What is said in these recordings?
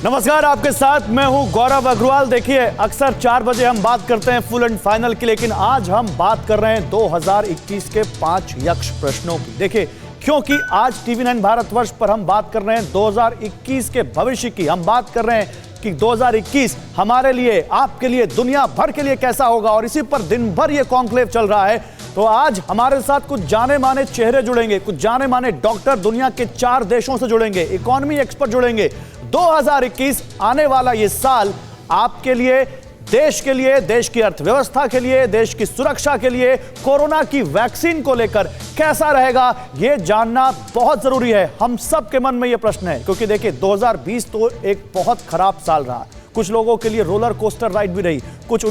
नमस्कार, आपके साथ मैं हूं गौरव अग्रवाल। देखिए, अक्सर 4 बजे हम बात करते हैं फुल एंड फाइनल की, लेकिन आज हम बात कर रहे हैं 2021 के 5 यक्ष प्रश्नों की। देखिए, क्योंकि आज टीवी9 भारतवर्ष पर हम बात कर रहे हैं 2021 के भविष्य की। हम बात कर रहे हैं कि 2021 हमारे लिए, आपके लिए, दुनिया भर के लिए कैसा होगा, और इसी पर दिन भर ये कॉन्क्लेव चल रहा है। तो आज हमारे साथ कुछ जाने माने चेहरे जुड़ेंगे, कुछ जाने माने डॉक्टर दुनिया के 4 देशों से जुड़ेंगे, इकोनॉमी एक्सपर्ट जुड़ेंगे। 2021 आने वाला ये साल आपके लिए, देश के लिए, देश की अर्थव्यवस्था के लिए, देश की सुरक्षा के लिए, कोरोना की वैक्सीन को लेकर कैसा रहेगा, यह जानना बहुत जरूरी है। हम सब के मन में यह प्रश्न है, क्योंकि देखिए 2020 तो एक बहुत खराब साल रहा। कुछ लोगों के लिए रोलर कोस्टर राइड भी रही, कुछ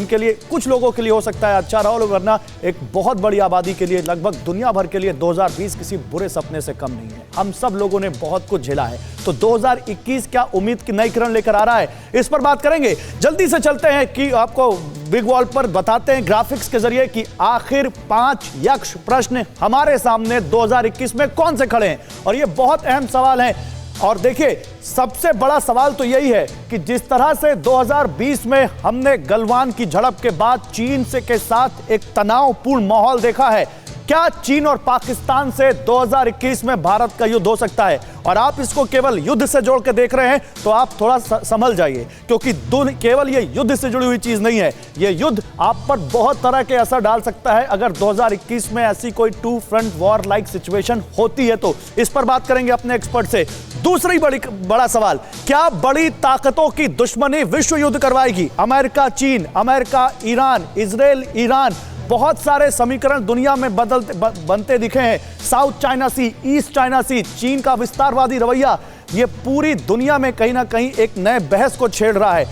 लोगों के लिए हो सकता है अच्छा रहा, वरना एक बहुत बड़ी आबादी के लिए, लगभग दुनिया भर के लिए 2020 किसी बुरे सपने से कम नहीं है। हम सब लोगों ने बहुत कुछ झेला है। तो 2021 क्या उम्मीद की नई किरण लेकर आ रहा है, इस पर बात करेंगे। जल्दी से चलते हैं कि आपको बिग वॉल पर बताते हैं ग्राफिक्स के जरिए कि आखिर 5 यक्ष प्रश्न हमारे सामने 2021 में कौन से खड़े हैं। और ये बहुत अहम सवाल है। और देखिए, सबसे बड़ा सवाल तो यही है कि जिस तरह से 2020 में हमने गलवान की झड़प के बाद चीन से के साथ एक तनावपूर्ण माहौल देखा है, क्या चीन और पाकिस्तान से 2021 में भारत का युद्ध हो सकता है? और आप इसको केवल युद्ध से जोड़ के देख रहे हैं तो आप थोड़ा संभल जाइए, क्योंकि केवल ये युद्ध से जुड़ी हुई चीज नहीं है। ये युद्ध आप पर बहुत तरह के असर डाल सकता है अगर 2021 में ऐसी कोई 2 फ्रंट वॉर लाइक सिचुएशन होती है तो। इस पर बात करेंगे अपने एक्सपर्ट से। दूसरी बड़ा सवाल, क्या बड़ी ताकतों की दुश्मनी विश्व युद्ध करवाएगी? अमेरिका चीन, अमेरिका ईरान, इजराइल ईरान, बहुत सारे समीकरण दुनिया में बनते दिखे हैं। साउथ चाइना सी, ईस्ट चाइना सी, चीन का विस्तारवादी रवैया, ये पूरी दुनिया में कहीं ना कहीं एक नए बहस को छेड़ रहा है।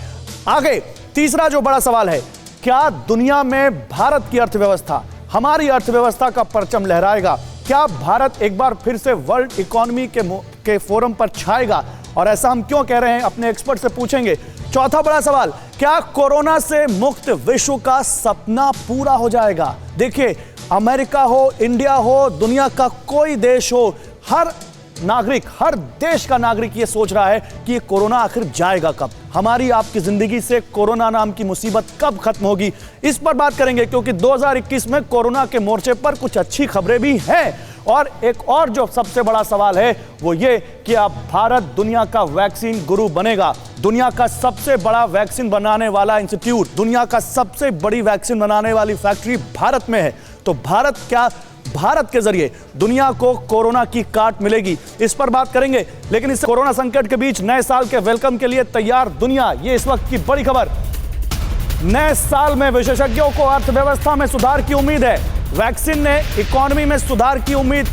आगे तीसरा जो बड़ा सवाल है, क्या दुनिया में भारत की अर्थव्यवस्था, हमारी अर्थव्यवस्था का परचम लहराएगा? क्या भारत एक बार फिर से वर्ल्ड इकोनॉमी के फोरम पर छाएगा? और ऐसा हम क्यों कह रहे हैं, अपने एक्सपर्ट से पूछेंगे। चौथा बड़ा सवाल, क्या कोरोना से मुक्त विश्व का सपना पूरा हो जाएगा? देखिए, अमेरिका हो, इंडिया हो, दुनिया का कोई देश हो, हर नागरिक, हर देश का नागरिक ये सोच रहा है कि ये कोरोना आखिर जाएगा कब, हमारी आपकी जिंदगी से कोरोना नाम की मुसीबत कब खत्म होगी। इस पर बात करेंगे, क्योंकि 2021 में कोरोना के मोर्चे पर कुछ अच्छी खबरें भी हैं। और एक और जो सबसे बड़ा सवाल है वो ये कि अब भारत दुनिया का वैक्सीन गुरु बनेगा। दुनिया का सबसे बड़ा वैक्सीन बनाने वाला इंस्टीट्यूट, दुनिया का सबसे बड़ी वैक्सीन बनाने वाली फैक्ट्री भारत में है। तो भारत के जरिए दुनिया को कोरोना की काट मिलेगी, इस पर बात करेंगे। लेकिन इस कोरोना संकट के बीच नए साल के वेलकम के लिए तैयार दुनिया, ये इस वक्त की बड़ी खबर। नए साल में विशेषज्ञों को अर्थव्यवस्था में सुधार की उम्मीद है। वैक्सीन ने इकोनॉमी में सुधार की उम्मीद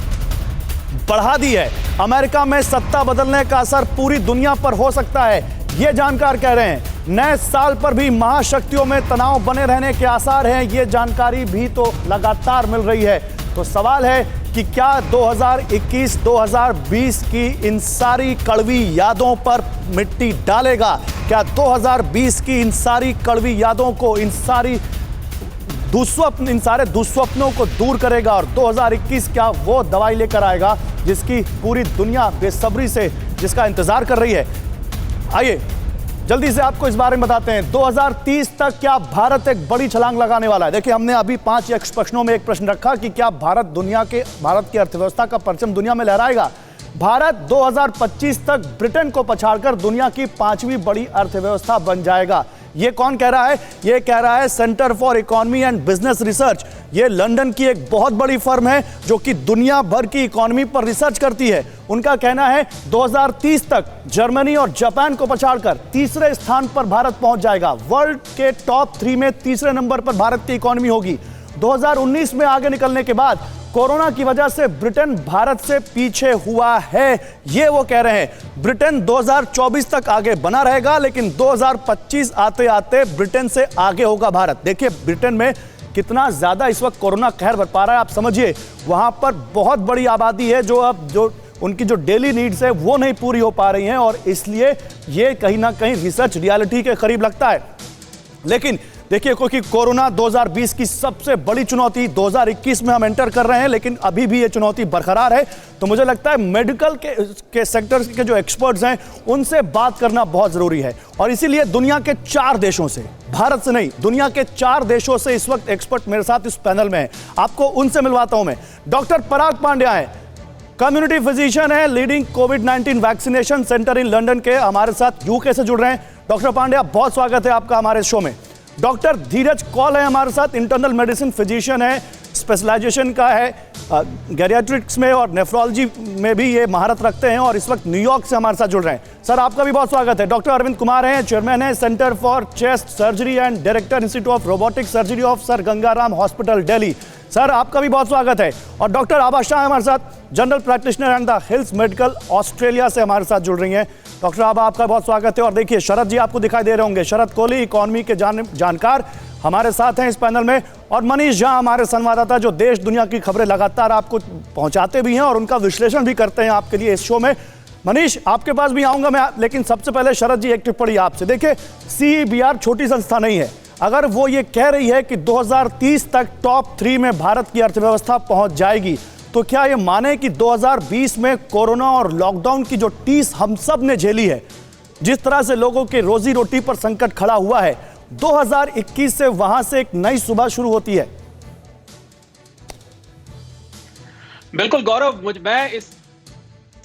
बढ़ा दी है। अमेरिका में सत्ता बदलने का असर पूरी दुनिया पर हो सकता है, ये जानकार कह रहे हैं। नए साल पर भी महाशक्तियों में तनाव बने रहने के आसार हैं, ये जानकारी भी तो लगातार मिल रही है। तो सवाल है कि क्या 2021-2020 की इन सारी कड़वी यादों पर मिट्टी डालेगा? क्या 2020 की इन सारी कड़वी यादों को, इन सारे दुस्वप्नों को दूर करेगा? और 2021 क्या वो दवाई लेकर आएगा जिसकी पूरी दुनिया बेसब्री से जिसका इंतजार कर रही है? आइए जल्दी से आपको इस बारे में बताते हैं। 2030 तक क्या भारत एक बड़ी छलांग लगाने वाला है? देखिए, हमने अभी 5 यक्ष प्रश्नों में एक प्रश्न रखा कि क्या भारत की अर्थव्यवस्था का परचम दुनिया में लहराएगा? भारत 2025 तक ब्रिटेन को पछाड़कर दुनिया की 5वीं बड़ी अर्थव्यवस्था बन जाएगा। ये कौन कह रहा है? ये कह रहा है centre for economy and business research. ये लंदन की एक बहुत बड़ी फर्म है जो कि दुनिया भर की इकोनॉमी पर रिसर्च करती है। उनका कहना है 2030 तक जर्मनी और जापान को पछाड़कर तीसरे स्थान पर भारत पहुंच जाएगा। वर्ल्ड के टॉप 3 में तीसरे नंबर पर भारत की इकोनॉमी होगी। 2019 में आगे निकलने के बाद कोरोना की वजह से ब्रिटेन भारत से पीछे हुआ है, ये वो कह रहे हैं। ब्रिटेन 2024 तक आगे बना रहेगा, लेकिन 2025 आते आते ब्रिटेन से आगे होगा भारत। देखिए, ब्रिटेन में कितना ज्यादा इस वक्त कोरोना कहर बरपा रहा है, आप समझिए। वहां पर बहुत बड़ी आबादी है जो उनकी जो डेली नीड्स है वो नहीं पूरी हो पा रही हैं, और इसलिए ये कहीं ना कहीं रिसर्च रियलिटी के करीब लगता है। लेकिन देखिए, क्योंकि कोरोना 2020 की सबसे बड़ी चुनौती 2021 में हम एंटर कर रहे हैं, लेकिन अभी भी ये चुनौती बरकरार है। तो मुझे लगता है मेडिकल के सेक्टर के जो एक्सपर्ट्स हैं उनसे बात करना बहुत जरूरी है, और इसीलिए दुनिया के 4 देशों से, भारत से नहीं, दुनिया के 4 देशों से इस वक्त एक्सपर्ट मेरे साथ इस पैनल में है। आपको उनसे मिलवाता हूं मैं। डॉक्टर पराग पांड्या है, कम्युनिटी फिजिशियन है, leading covid vaccination centre in London के, हमारे साथ यूके से जुड़ रहे हैं। डॉक्टर पांड्या, बहुत स्वागत है आपका हमारे शो में। डॉक्टर धीरज कौल है हमारे साथ, इंटरनल मेडिसिन फिजिशियन है, स्पेशलाइजेशन का है गैरियाट्रिक्स में और नेफ्रोलॉजी में भी ये महारत रखते हैं, और इस वक्त न्यूयॉर्क से हमारे साथ जुड़ रहे हैं। सर, आपका भी बहुत स्वागत है। डॉक्टर अरविंद कुमार हैं, चेयरमैन है centre for chest surgery and director institute of robotic surgery of sir Gangaram hospital Delhi. Sir, आपका भी बहुत स्वागत है। और डॉक्टर आभा शाह है हमारे साथ, general practitioner and the health medical Australia से हमारे साथ जुड़ रही हैं। डॉक्टर आभा, आपका बहुत स्वागत है। और देखिए, शरद जी आपको दिखाई दे रहे होंगे, शरद कोहली, इकोनॉमी के जानकार हमारे साथ हैं इस पैनल में, और मनीष झा हमारे संवाददाता, जो देश दुनिया की खबरें लगातार आपको पहुंचाते भी हैं और उनका विश्लेषण भी करते हैं आपके लिए इस शो में। मनीष, आपके पास भी आऊंगा मैं, लेकिन सबसे पहले शरद जी एक टिप्पणी आपसे। देखिए, CEBR छोटी संस्था नहीं है। अगर वो ये कह रही है कि 2030 तक टॉप 3 में भारत की अर्थव्यवस्था पहुंच जाएगी, तो क्या ये माने कि 2020 में कोरोना और लॉकडाउन की जो टीस हम सब ने झेली है, जिस तरह से लोगों के रोजी रोटी पर संकट खड़ा हुआ है, 2021 से वहां से एक नई सुबह शुरू होती है? बिल्कुल गौरव, मैं इस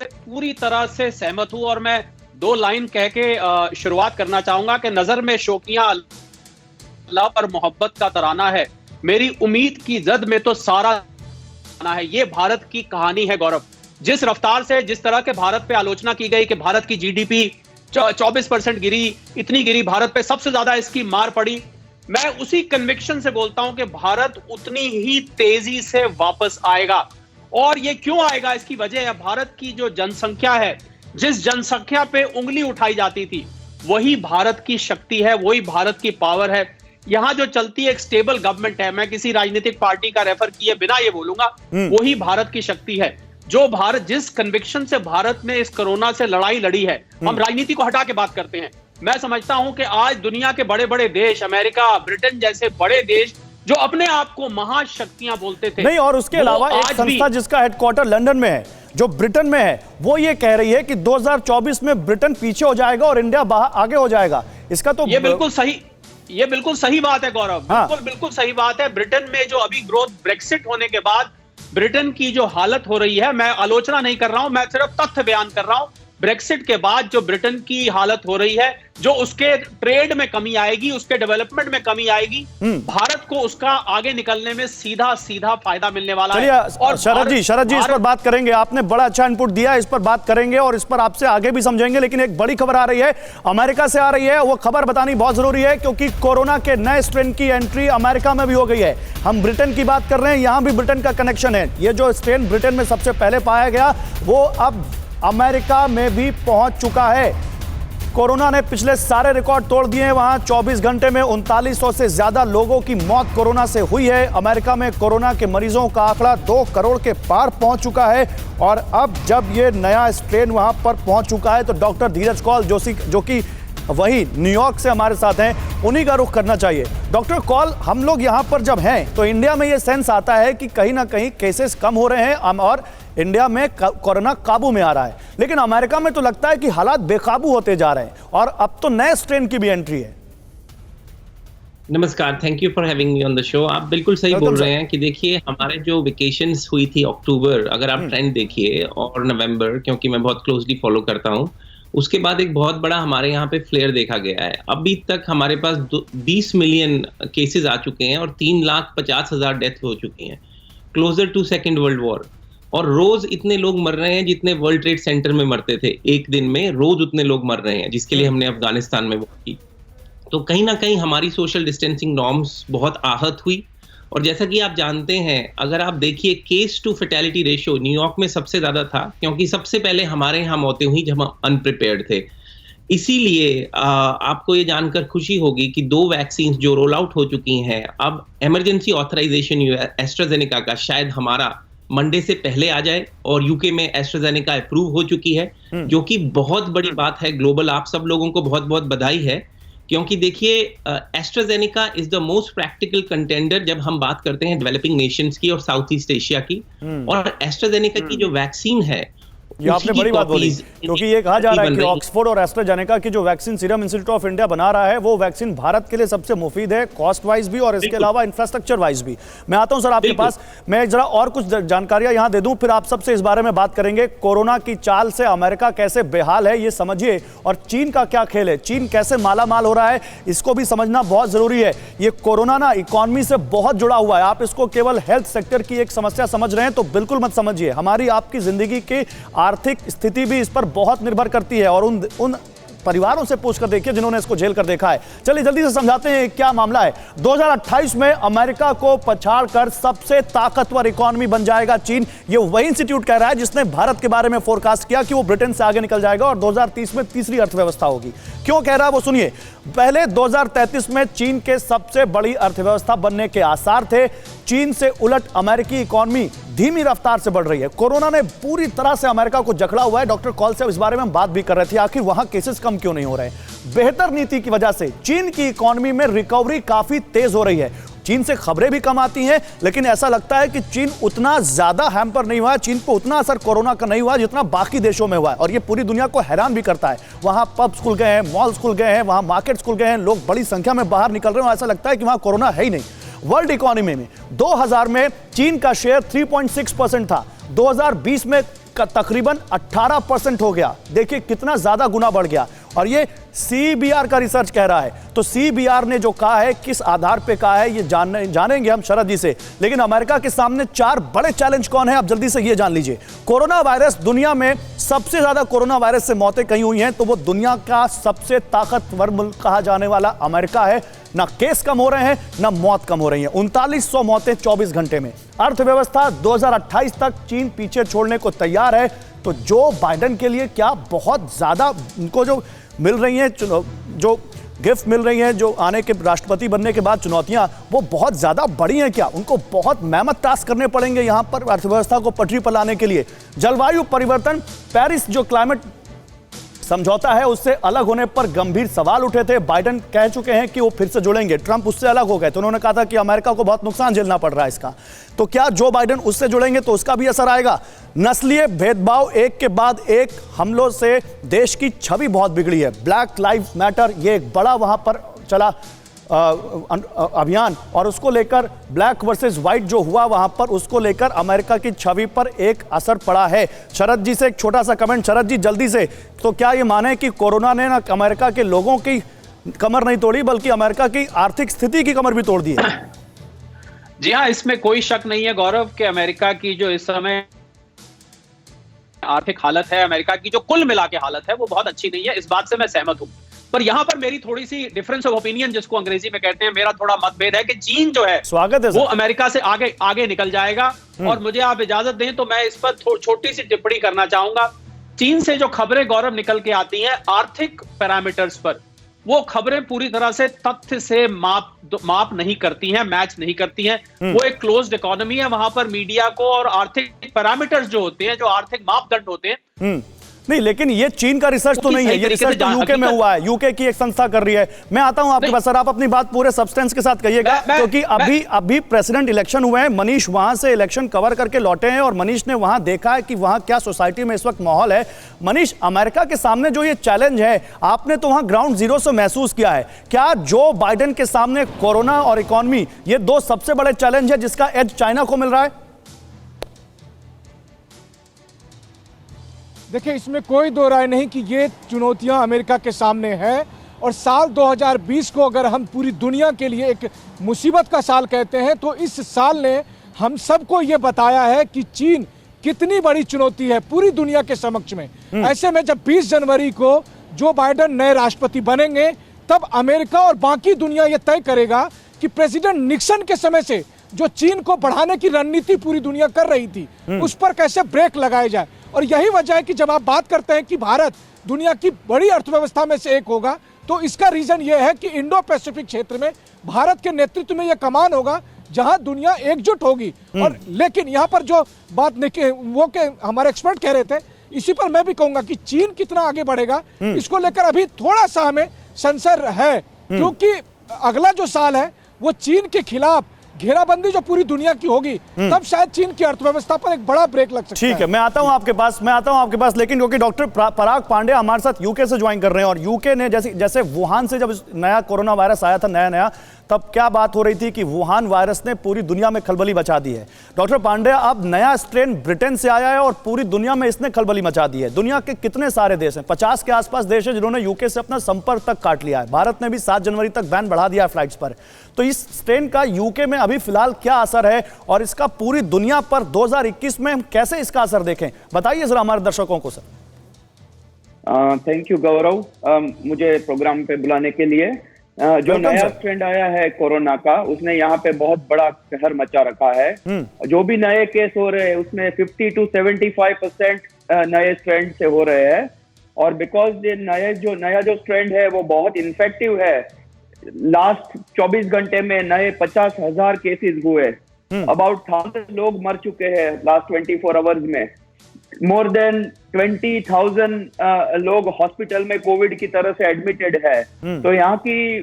पूरी तरह से सहमत हूं, और मैं 2 लाइन कह के शुरुआत करना चाहूंगा कि नजर में शोकियां अल्लाह पर मोहब्बत का तराना है, मेरी उम्मीद की जद में तो सारा है। ये भारत की कहानी है गौरव। जिस रफ्तार से, जिस तरह के भारत पे आलोचना की गई कि भारत की GDP 24% गिरी, इतनी गिरी, भारत पे सबसे ज्यादा इसकी मार पड़ी, मैं उसी कन्विक्शन से बोलता हूं कि भारत उतनी ही तेजी से वापस आएगा। और ये क्यों आएगा, इसकी वजह है भारत की जो जनसंख्या है। जिस जनसंख्या पे उंगली उठाई जाती थी, वही भारत की शक्ति है, वही भारत की पावर है। यहां जो चलती है एक स्टेबल गवर्नमेंट है, मैं किसी राजनीतिक पार्टी का रेफर किए बिना ये बोलूंगा, वही भारत की शक्ति है। जो भारत, जिस कन्विक्शन से भारत ने इस कोरोना से लड़ाई लड़ी है, हम राजनीति को हटा के बात करते हैं। मैं समझता हूं कि आज दुनिया के बड़े बड़े देश, अमेरिका, ब्रिटेन जैसे बड़े देश जो अपने आप को महाशक्तियां बोलते थे, नहीं, और उसके अलावा एक संस्था जिसका हेडक्वार्टर लंदन में है, जो ब्रिटेन में है, वो ये कह रही है कि 2024 में ब्रिटेन पीछे हो जाएगा और इंडिया आगे हो जाएगा। इसका तो ये बिल्कुल सही बात है गौरव। बिल्कुल सही बात है। ब्रिटेन में जो अभी ग्रोथ, ब्रेक्सिट होने के बाद ब्रिटेन की जो हालत हो रही है, मैं आलोचना नहीं कर रहा हूं, मैं सिर्फ तथ्य बयान कर रहा हूं। ब्रेक्सिट के बाद जो ब्रिटेन की हालत हो रही है, जो उसके ट्रेड में कमी आएगी, उसके डेवलपमेंट में कमी आएगी, भारत को उसका आगे निकलने में सीधा सीधा फायदा मिलने वाला है। और शरद जी इस पर बात करेंगे, आपने बड़ा अच्छा इनपुट दिया, इस पर बात करेंगे और इस पर आपसे आगे भी समझेंगे। लेकिन एक बड़ी खबर आ रही है, अमेरिका से आ रही है, वो खबर बतानी बहुत जरूरी है, क्योंकि कोरोना के नए स्ट्रेन की एंट्री अमेरिका में भी हो गई है। हम ब्रिटेन की बात कर रहे हैं, यहां भी ब्रिटेन का कनेक्शन है। ये जो स्ट्रेन ब्रिटेन में सबसे पहले पाया गया, वो अब अमेरिका में भी पहुंच चुका है। कोरोना ने पिछले सारे रिकॉर्ड तोड़ दिए हैं। वहां 24 घंटे में 3900 से ज्यादा लोगों की मौत कोरोना से हुई है। अमेरिका में कोरोना के मरीजों का आंकड़ा 2 करोड़ के पार पहुंच चुका है। और अब जब ये नया स्ट्रेन वहां पर पहुंच चुका है, तो डॉक्टर धीरज कौल जो कि वही न्यूयॉर्क से हमारे साथ हैं, उन्हीं का रुख करना चाहिए। डॉक्टर कौल, हम लोग यहां पर जब हैं, तो इंडिया में ये सेंस आता है कि कहीं ना कहीं केसेस कम हो रहे हैं और इंडिया में कोरोना काबू में आ रहा है। लेकिन अमेरिका में तो लगता है कि हालात बेकाबू होते जा रहे हैं, और अब तो नए स्ट्रेन की भी एंट्री है। नमस्कार, thank you for having me on the show. आप बिल्कुल सही बोल रहे हैं कि देखिए, हमारे जो वेकेशंस हुई थी अक्टूबर, अगर आप ट्रेंड देखिए, और नवंबर, क्योंकि मैं बहुत क्लोजली फॉलो करता हूं, उसके बाद एक बहुत बड़ा हमारे यहाँ पे फ्लेयर देखा गया है। अभी तक हमारे पास 20 मिलियन केसेस आ चुके हैं और 3,50,000 डेथ हो चुकी हैं, closer to second world war. और रोज इतने लोग मर रहे हैं जितने वर्ल्ड ट्रेड सेंटर में मरते थे एक दिन में, रोज उतने लोग मर रहे हैं, जिसके लिए हमने अफगानिस्तान में वो की। तो कहीं ना कहीं हमारी सोशल डिस्टेंसिंग नॉर्म्स बहुत आहत हुई। और जैसा कि आप जानते हैं, अगर आप देखिए, case to fatality ratio New York में सबसे ज्यादा था, क्योंकि सबसे पहले हमारे यहाँ मौतें हुई जब हम अनप्रिपेयर्ड थे। इसीलिए आपको ये जानकर खुशी होगी कि 2 वैक्सीन जो रोल आउट हो चुकी हैं, अब इमरजेंसी ऑथराइजेशन एस्ट्राजेनेका का शायद हमारा मंडे से पहले आ जाए, और यूके में एस्ट्राजेनेका अप्रूव हो चुकी है, जो कि बहुत बड़ी बात है। ग्लोबल आप सब लोगों को बहुत बहुत बधाई है, क्योंकि देखिए AstraZeneca is the most practical contender जब हम बात करते हैं डेवलपिंग नेशंस की और साउथ ईस्ट एशिया की। और एस्ट्राजेनेका की जो वैक्सीन है, ये आपने बड़ी बात बोली, क्योंकि ये कहा जा रहा है कि ऑक्सफोर्ड और एस्ट्राजेनेका की जो vaccine serum institute of India बना रहा है वो वैक्सीन भारत के लिए सबसे मुफीद है, कॉस्ट वाइज भी और इसके अलावा इंफ्रास्ट्रक्चर वाइज भी। मैं आता हूं सर आपके पास, मैं जरा और कुछ जानकारियां यहां दे दूं, फिर आप सबसे इस बारे में बात करेंगे। कोरोना की चाल से अमेरिका कैसे बेहाल है ये समझिए, और चीन का क्या खेल है, चीन कैसे मालामाल हो रहा है इसको भी समझना बहुत जरूरी है। ये कोरोना ना इकोनॉमी से बहुत जुड़ा हुआ है, आप इसको केवल हेल्थ सेक्टर की एक समस्या समझ रहे हैं तो बिल्कुल मत समझिए, हमारी आपकी जिंदगी की आर्थिक स्थिति भी इस पर बहुत निर्भर करती है, और उन परिवारों से पूछकर देखिए जिन्होंने इसको झेल कर देखा है। चलिए जल्दी से समझाते हैं क्या मामला है। 2028 में अमेरिका को पछाड़कर सबसे ताकतवर इकोनॉमी बन जाएगा चीन। ये वही इंस्टीट्यूट कह रहा है जिसने भारत के बारे में फोरकास्ट किया कि वो ब्रिटेन से आगे निकल जाएगा और 2030 में तीसरी अर्थव्यवस्था होगी। क्यों कह रहा है वो सुनिए। पहले 2033 में चीन के सबसे बड़ी अर्थव्यवस्था बनने के आसार थे, चीन से उलट अमेरिकी इकोनॉमी धीमी रफ्तार से बढ़ रही है। कोरोना ने पूरी तरह से अमेरिका को जकड़ा हुआ है। डॉक्टर कॉल से इस बारे में हम बात भी कर रहे थे, आखिर वहां केसेस कम क्यों नहीं हो रहे। बेहतर नीति की वजह से चीन की इकोनॉमी में रिकवरी काफी तेज हो रही है। चीन से खबरें भी कम आती हैं, लेकिन ऐसा लगता है कि चीन उतना ज्यादा हैम्पर नहीं हुआ है, चीन को उतना असर कोरोना का नहीं हुआ जितना बाकी देशों में हुआ है। और ये पूरी दुनिया को हैरान भी करता है। वहां पब्स खुल गए हैं, मॉल्स खुल गए हैं, वहां मार्केट्स खुल गए हैं, लोग बड़ी संख्या में बाहर निकल रहे हैं, ऐसा लगता है कि वहां कोरोना है ही नहीं। वर्ल्ड इकोनॉमी में 2000 में चीन का शेयर 3.6% था, 2020 में तकरीबन 18% हो गया। देखिए कितना ज्यादा गुना बढ़ गया। और ये CBR का रिसर्च कह रहा है। तो CBR ने जो कहा है, किस आधार पे कहा है, ये जानेंगे हम शरद जी से। लेकिन अमेरिका के सामने 4 बड़े चैलेंज कौन है, आप जल्दी से ये जान लीजिए। कोरोना वायरस, दुनिया में सबसे ज्यादा कोरोना वायरस से मौतें कहीं हुई हैं, तो वो दुनिया का सबसे ताकतवर मुल्क कहा जाने वाला अमेरिका है। ना केस कम हो रहे हैं, ना मौत कम हो रही है। 3900 मौतें 24 घंटे में। अर्थव्यवस्था 2028 तक चीन पीछे छोड़ने को तैयार है। तो जो बाइडेन के लिए क्या बहुत ज्यादा उनको जो मिल रही हैं, जो गिफ्ट मिल रही हैं, जो आने के राष्ट्रपति बनने के बाद चुनौतियां, वो बहुत ज्यादा बड़ी हैं क्या? उनको बहुत मेहनत टास्क करने पड़ेंगे यहां पर अर्थव्यवस्था को पटरी पर लाने के लिए। जलवायु परिवर्तन, पेरिस जो क्लाइमेट समझौता है उससे अलग होने पर गंभीर सवाल उठे थे। बाइडेन कह चुके हैं कि वो फिर से जुड़ेंगे। ट्रंप उससे अलग हो गए तो उन्होंने कहा था कि अमेरिका को बहुत नुकसान झेलना पड़ रहा है इसका। तो क्या जो बाइडेन उससे जुड़ेंगे तो उसका भी असर आएगा? नस्लीय भेदभाव, एक के बाद एक हमलों से देश की छवि बहुत बिगड़ी है। ब्लैक लाइव्स मैटर, ये एक बड़ा वहां पर चला अभियान, और उसको लेकर ब्लैक वर्सेस व्हाइट जो हुआ वहां पर, उसको लेकर अमेरिका की छवि पर एक असर पड़ा है। शरद जी से एक छोटा सा कमेंट। शरद जी जल्दी से, तो क्या ये माने कि कोरोना ने ना अमेरिका के लोगों की कमर नहीं तोड़ी बल्कि अमेरिका की आर्थिक स्थिति की कमर भी तोड़ दी है? जी हाँ, इसमें कोई शक नहीं है गौरव कि अमेरिका की जो इस समय आर्थिक हालत है, अमेरिका की जो कुल मिला के हालत है, वो बहुत अच्छी नहीं है। इस बात से मैं सहमत हूं। पर यहां पर मेरी थोड़ी सी डिफरेंस ऑफ ओपिनियन, जिसको अंग्रेजी में कहते हैं, मेरा थोड़ा मतभेद है कि चीन जो है, स्वागत है, वो अमेरिका से आगे निकल जाएगा। और मुझे आप इजाजत दें तो मैं इस पर छोटी सी टिप्पणी करना चाहूंगा। चीन से जो खबरें गौरव निकल के आती हैं आर्थिक पैरामीटर्स पर, वो खबरें पूरी तरह से तथ्य से माप नहीं करती हैं, मैच नहीं करती हैं। वो एक क्लोज्ड इकोनॉमी है, वहां पर मीडिया को और आर्थिक पैरामीटर्स जो होते हैं, जो आर्थिक मापदंड होते हैं, नहीं, लेकिन ये चीन का रिसर्च तो नहीं है, ये रिसर्च तो यूके में हुआ है, यूके की एक संस्था कर रही है। मैं आता हूं आपके पास सर, आप अपनी बात पूरे सब्सटेंस के साथ कहिएगा, क्योंकि अभी प्रेसिडेंट इलेक्शन हुए हैं। मनीष वहां से इलेक्शन कवर करके लौटे हैं और मनीष ने वहां देखा है कि वहां क्या सोसाइटी में इस वक्त माहौल है। मनीष, अमेरिका के सामने जो ये चैलेंज है, आपने तो वहां ग्राउंड जीरो से महसूस किया है। क्या जो बाइडेन के सामने कोरोना और इकोनॉमी, ये 2 सबसे बड़े चैलेंज है जिसका एज चाइना को मिल रहा है? देखिए, इसमें कोई दो राय नहीं कि ये चुनौतियां अमेरिका के सामने हैं। और साल 2020 को अगर हम पूरी दुनिया के लिए एक मुसीबत का साल कहते हैं, तो इस साल ने हम सबको ये बताया है कि चीन कितनी बड़ी चुनौती है पूरी दुनिया के समक्ष में। ऐसे में जब 20 जनवरी को जो बाइडेन नए राष्ट्रपति बनेंगे, तब अमेरिका और बाकी दुनिया ये तय करेगा कि प्रेसिडेंट निक्सन के समय से जो चीन को बढ़ाने की रणनीति पूरी दुनिया कर रही थी, उस पर कैसे ब्रेक लगाया जाए। और यही वजह है कि जब आप बात करते हैं कि भारत दुनिया की बड़ी अर्थव्यवस्था में से एक होगा, तो इसका रीजन यह है कि इंडो पैसिफिक क्षेत्र में भारत के नेतृत्व में यह कमान होगा जहां दुनिया एकजुट होगी। और लेकिन यहां पर जो बात हमारे एक्सपर्ट कह रहे थे, इसी पर मैं भी कहूंगा कि चीन कितना आगे बढ़ेगा, इसको लेकर अभी थोड़ा सा हमें संशय है। क्योंकि अगला जो साल है वो चीन के खिलाफ घेराबंदी जो पूरी दुनिया की होगी, तब शायद चीन की अर्थव्यवस्था पर एक बड़ा ब्रेक लग सकता है। ठीक है, मैं आता हूं आपके पास, लेकिन क्योंकि डॉक्टर पराग पांडे हमारे साथ यूके से ज्वाइन कर रहे हैं, और यूके ने जैसे वुहान से जब नया कोरोना वायरस आया था नया, तब क्या बात हो रही थी कि वुहान वायरस ने पूरी दुनिया में खलबली मचा दी है। डॉक्टर पांडे, अब नया स्ट्रेन ब्रिटेन से आया है और पूरी दुनिया में इसने खलबली मचा दी है। दुनिया के कितने सारे देश हैं, 50 के आसपास देश हैं जिन्होंने यूके से अपना संपर्क तक काट लिया है। भारत ने भी 7 जनवरी तक बैन बढ़ा दिया है फ्लाइट्स पर। तो इस स्ट्रेन का यूके में अभी फिलहाल क्या असर है और इसका पूरी दुनिया पर 2021 में हम कैसे इसका असर देखें, बताइए जरा हमारे दर्शकों को सर। थैंक यू गौरव, मुझे प्रोग्राम पे बुलाने के लिए। जो नया ट्रेंड आया है कोरोना का, उसने यहाँ पे बहुत बड़ा कहर मचा रखा है। जो भी नए केस हो रहे हैं उसमें 50 to 75% नए स्ट्रेंड से हो रहे हैं, और बिकॉज ये नया जो स्ट्रेंड है वो बहुत इन्फेक्टिव है। लास्ट 24 घंटे में नए 50,000 केसेस हुए, अबाउट 1000 लोग मर चुके हैं लास्ट 24 आवर्स में। मोर देन 20,000 लोग हॉस्पिटल में कोविड की तरह से एडमिटेड है। तो यहाँ की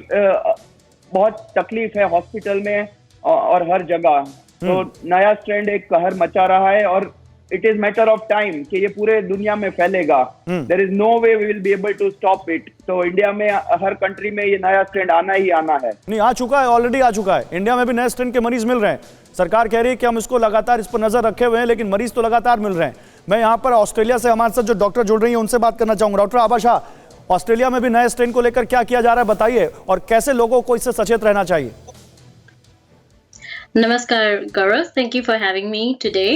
बहुत तकलीफ है हॉस्पिटल में और हर जगह। तो नया स्ट्रेंड एक कहर मचा रहा है और it is matter of time कि ये पूरे दुनिया में फैलेगा। There is no way we will be able to stop it. तो इंडिया में, हर कंट्री में ये नया स्ट्रेंड आना ही आना है। नहीं, आ चुका है, ऑलरेडी आ चुका है। इंडिया में भी नए स्ट्रेन के मरीज मिल रहे हैं। सरकार कह रही है कि हम इसको लगातार इस पर नजर रखे हुए हैं, लेकिन मरीज तो लगातार मिल रहे हैं। मैं यहाँ पर ऑस्ट्रेलिया से हमारे साथ जो डॉक्टर जुड़ रही है उनसे बात करना चाहूंगा। डॉक्टर आभा शाह, ऑस्ट्रेलिया में भी नए स्ट्रेन को लेकर क्या किया जा रहा है, बताइए, और कैसे लोगों को इससे सचेत रहना चाहिए। नमस्कार Gaurav, thank you for having me today.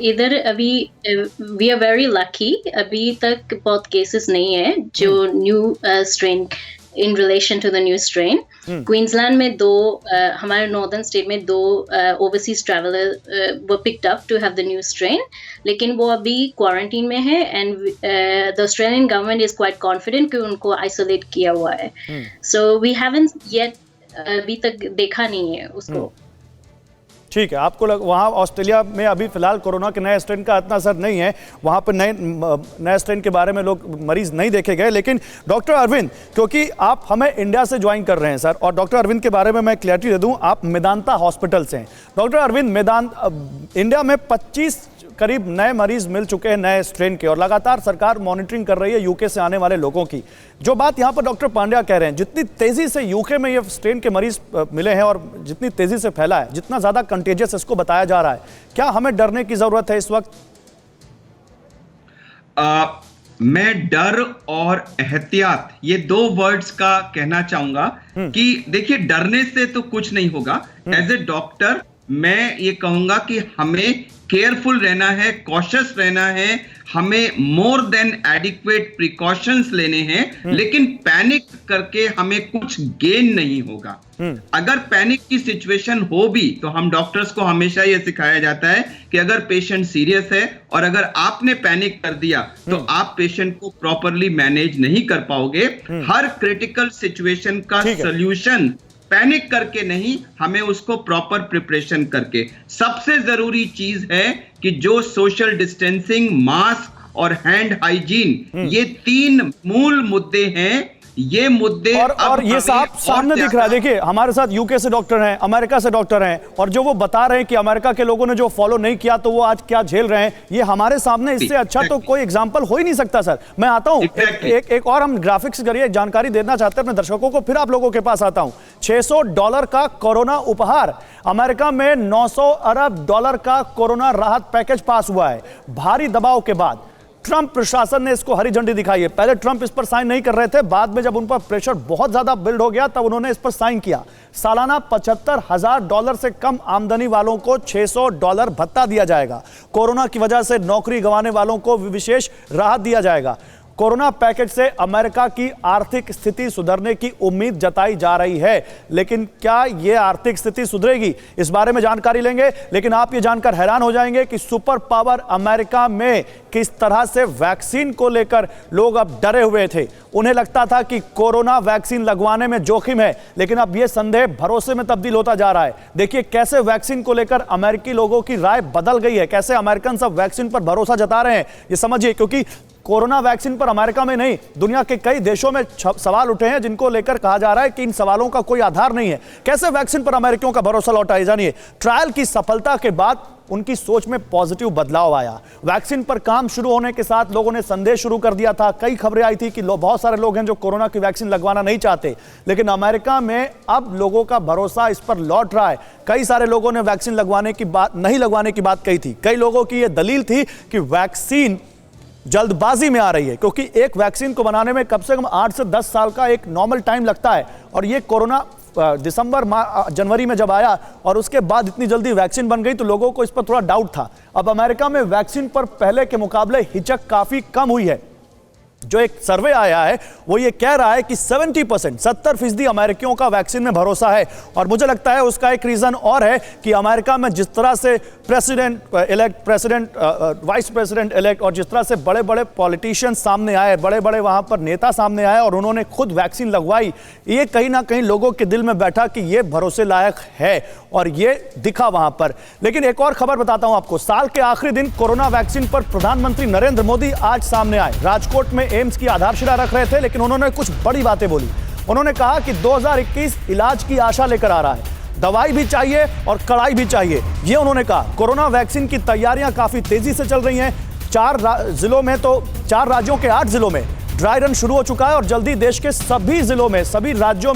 इधर अभी वी आर वेरी लकी, अभी तक बहुत केसेस नहीं है जो new strain in relation to the new strain. Queensland में हमारे नॉर्दर्न स्टेट में 2 overseas traveller were picked up to have the new strain, लेकिन वो अभी क्वारंटीन में है and the Australian government is quite confident कि उनको आइसोलेट किया हुआ है। सो वी हैवंट येट अभी तक देखा नहीं है उसको। ठीक है, आपको वहाँ ऑस्ट्रेलिया में अभी फिलहाल कोरोना के नए स्ट्रेन का इतना असर नहीं है, वहाँ पर नए स्ट्रेन के बारे में लोग मरीज नहीं देखे गए। लेकिन डॉक्टर अरविंद, क्योंकि आप हमें इंडिया से ज्वाइन कर रहे हैं सर, और डॉक्टर अरविंद के बारे में मैं क्लैरिटी दे दूं, आप मेदांता हॉस्पिटल से हैं। डॉक्टर अरविंद, इंडिया में 25 करीब नए मरीज मिल चुके हैं नए स्ट्रेन के, और लगातार सरकार मॉनिटरिंग कर रही है यूके से आने वाले लोगों की। जो बात यहाँ पर डॉक्टर पांड्या कह रहे हैं, जितनी तेजी से यूके में ये स्ट्रेन के मरीज मिले हैं और जितनी तेजी से फैला है, जितना ज्यादा कंटेजियस इसको बताया जा रहा है, क्या हमें डरने की जरूरत है इस वक्त? मैं डर और एहतियात, ये 2 वर्ड्स का कहना चाहूंगा कि देखिए, डरने से तो कुछ नहीं होगा। एज ए डॉक्टर मैं ये कहूंगा कि हमें केयरफुल रहना है, कॉशियस रहना है, हमें मोर देन एडिक्वेट प्रिकॉशंस लेने हैं, लेकिन पैनिक करके हमें कुछ गेन नहीं होगा। अगर पैनिक की सिचुएशन हो भी तो हम डॉक्टर्स को हमेशा यह सिखाया जाता है कि अगर पेशेंट सीरियस है और अगर आपने पैनिक कर दिया तो आप पेशेंट को प्रॉपरली मैनेज नहीं कर पाओगे। हर क्रिटिकल सिचुएशन का सॉल्यूशन पैनिक करके नहीं, हमें उसको प्रॉपर प्रिपरेशन करके। सबसे जरूरी चीज है कि जो सोशल डिस्टेंसिंग, मास्क और हैंड हाइजीन, ये 3 मूल मुद्दे हैं। ये मुद्दे और ये सामने दिख रहा है। देखिए, हमारे साथ यूके से डॉक्टर हैं, अमेरिका से डॉक्टर हैं, और जो वो बता रहे हैं कि अमेरिका के लोगों ने जो फॉलो नहीं किया तो वो आज क्या झेल रहे हैं, ये हमारे सामने, इससे अच्छा तो कोई एग्जांपल हो ही नहीं सकता सर। मैं आता हूं, एक और हम ग्राफिक्स करिए जानकारी देना चाहते हैं अपने दर्शकों को, फिर आप लोगों के पास आता हूं। $600 का कोरोना उपहार, अमेरिका में $900 अरब का कोरोना राहत पैकेज पास हुआ है भारी दबाव के बाद। ट्रंप प्रशासन ने इसको हरी झंडी दिखाई है। पहले ट्रंप इस पर साइन नहीं कर रहे थे, बाद में जब उन पर प्रेशर बहुत ज्यादा बिल्ड हो गया तब उन्होंने इस पर साइन किया। सालाना $75,000 से कम आमदनी वालों को $600 भत्ता दिया जाएगा। कोरोना की वजह से नौकरी गंवाने वालों को विशेष राहत दिया जाएगा। कोरोना पैकेज से अमेरिका की आर्थिक स्थिति सुधरने की उम्मीद जताई जा रही है, लेकिन क्या यह आर्थिक स्थिति सुधरेगी, इस बारे में जानकारी लेंगे। लेकिन आप ये जानकर हैरान हो जाएंगे कि सुपर पावर अमेरिका में किस तरह से वैक्सीन को लेकर लोग अब डरे हुए थे। उन्हें लगता था कि कोरोना वैक्सीन लगवाने में जोखिम है, लेकिन अब यह संदेह भरोसे में तब्दील होता जा रहा है। देखिए कैसे वैक्सीन को लेकर अमेरिकी लोगों की राय बदल गई है, कैसे अमेरिकन सब वैक्सीन पर भरोसा जता रहे हैं, ये समझिए। क्योंकि कोरोना वैक्सीन पर अमेरिका में नहीं, दुनिया के कई देशों में सवाल उठे हैं जिनको लेकर कहा जा रहा है कि इन सवालों का कोई आधार नहीं है। कैसे वैक्सीन पर अमेरिकियों का भरोसा लौटा है, जानिए। ट्रायल की सफलता के बाद उनकी सोच में पॉजिटिव बदलाव आया। वैक्सीन पर काम शुरू होने के साथ लोगों ने संदेश शुरू कर दिया था। कई खबरें आई थी कि बहुत सारे लोग हैं जो कोरोना की वैक्सीन लगवाना नहीं चाहते, लेकिन अमेरिका में अब लोगों का भरोसा इस पर लौट रहा है। कई सारे लोगों ने वैक्सीन लगवाने की बात नहीं लगवाने की बात कही थी। कई लोगों की यह दलील थी कि वैक्सीन जल्दबाजी में आ रही है, क्योंकि एक वैक्सीन को बनाने में कम से कम 8 से 10 साल का एक नॉर्मल टाइम लगता है, और ये कोरोना दिसंबर जनवरी में जब आया और उसके बाद इतनी जल्दी वैक्सीन बन गई तो लोगों को इस पर थोड़ा डाउट था। अब अमेरिका में वैक्सीन पर पहले के मुकाबले हिचक काफी कम हुई है। जो एक सर्वे आया है वो ये कह रहा है कि 70% अमेरिकियों का वैक्सीन में भरोसा है, और मुझे लगता है उसका एक रीजन और है कि अमेरिका में जिस तरह से president elect, vice president elect और जिस तरह से बड़े बड़े पॉलिटिशियंस सामने आए, बड़े बड़े वहां पर नेता सामने आए और उन्होंने खुद वैक्सीन लगवाई, ये कहीं ना कहीं लोगों के दिल में बैठा कि ये भरोसे लायक है, और ये दिखा वहां पर। लेकिन एक और खबर बताता हूं आपको। साल के आखिरी दिन कोरोना वैक्सीन पर प्रधानमंत्री नरेंद्र मोदी आज सामने आए। राजकोट में एम्स की आधारशिला रख रहे थे, लेकिन उन्होंने कुछ बड़ी बातें बोली। उन्होंने कहा कि 2021 इलाज की आशा लेकर आ रहा है, दवाई भी चाहिए और कड़ाई भी चाहिए, ये उन्होंने कहा। कोरोना वैक्सीन की तैयारियां काफी तेजी से चल रही हैं। 4 राज्यों में 8 जिलों में ड्राई रन शुरू हो चुका है, और जल्दी देश के सभी जिलों में, सभी राज्यों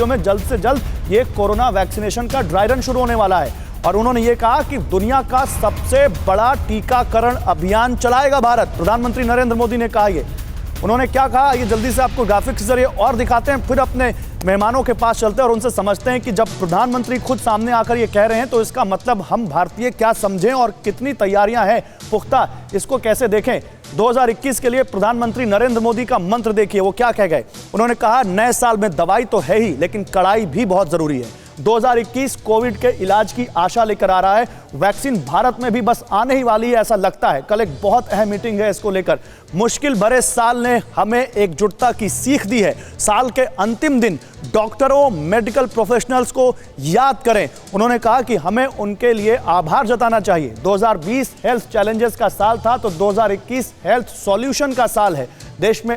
में जल्द से जल्द ये कोरोना वैक्सीनेशन का ड्राई रन शुरू होने वाला है। और उन्होंने ये कहा कि दुनिया का सबसे बड़ा टीकाकरण अभियान चलाएगा भारत। प्रधानमंत्री नरेंद्र मोदी ने कहा ये। उन्होंने क्या कहा, ये जल्दी से आपको ग्राफिक्स के जरिए और दिखाते हैं, फिर अपने मेहमानों के पास चलते हैं और उनसे समझते हैं कि जब प्रधानमंत्री खुद सामने आकर ये कह रहे हैं तो इसका मतलब हम भारतीय क्या समझें और कितनी तैयारियां हैं पुख्ता, इसको कैसे देखें। 2021 के लिए प्रधानमंत्री नरेंद्र मोदी का मंत्र देखिए, वो क्या कह गए। उन्होंने कहा, नए साल में दवाई तो है ही, लेकिन कड़ाई भी बहुत जरूरी है। 2021 कोविड के इलाज की आशा लेकर आ रहा है। वैक्सीन भारत में भी बस आने ही वाली है ऐसा लगता है। कल एक बहुत अहम मीटिंग है इसको लेकर। मुश्किल भरे साल ने हमें एकजुटता की सीख दी है। साल के अंतिम दिन डॉक्टरों, मेडिकल प्रोफेशनल्स को याद करें। उन्होंने कहा कि हमें उनके लिए आभार जताना चाहिए। 2020 हेल्थ चैलेंजेस का साल था, तो 2021 हेल्थ सॉल्यूशन का साल है। देश में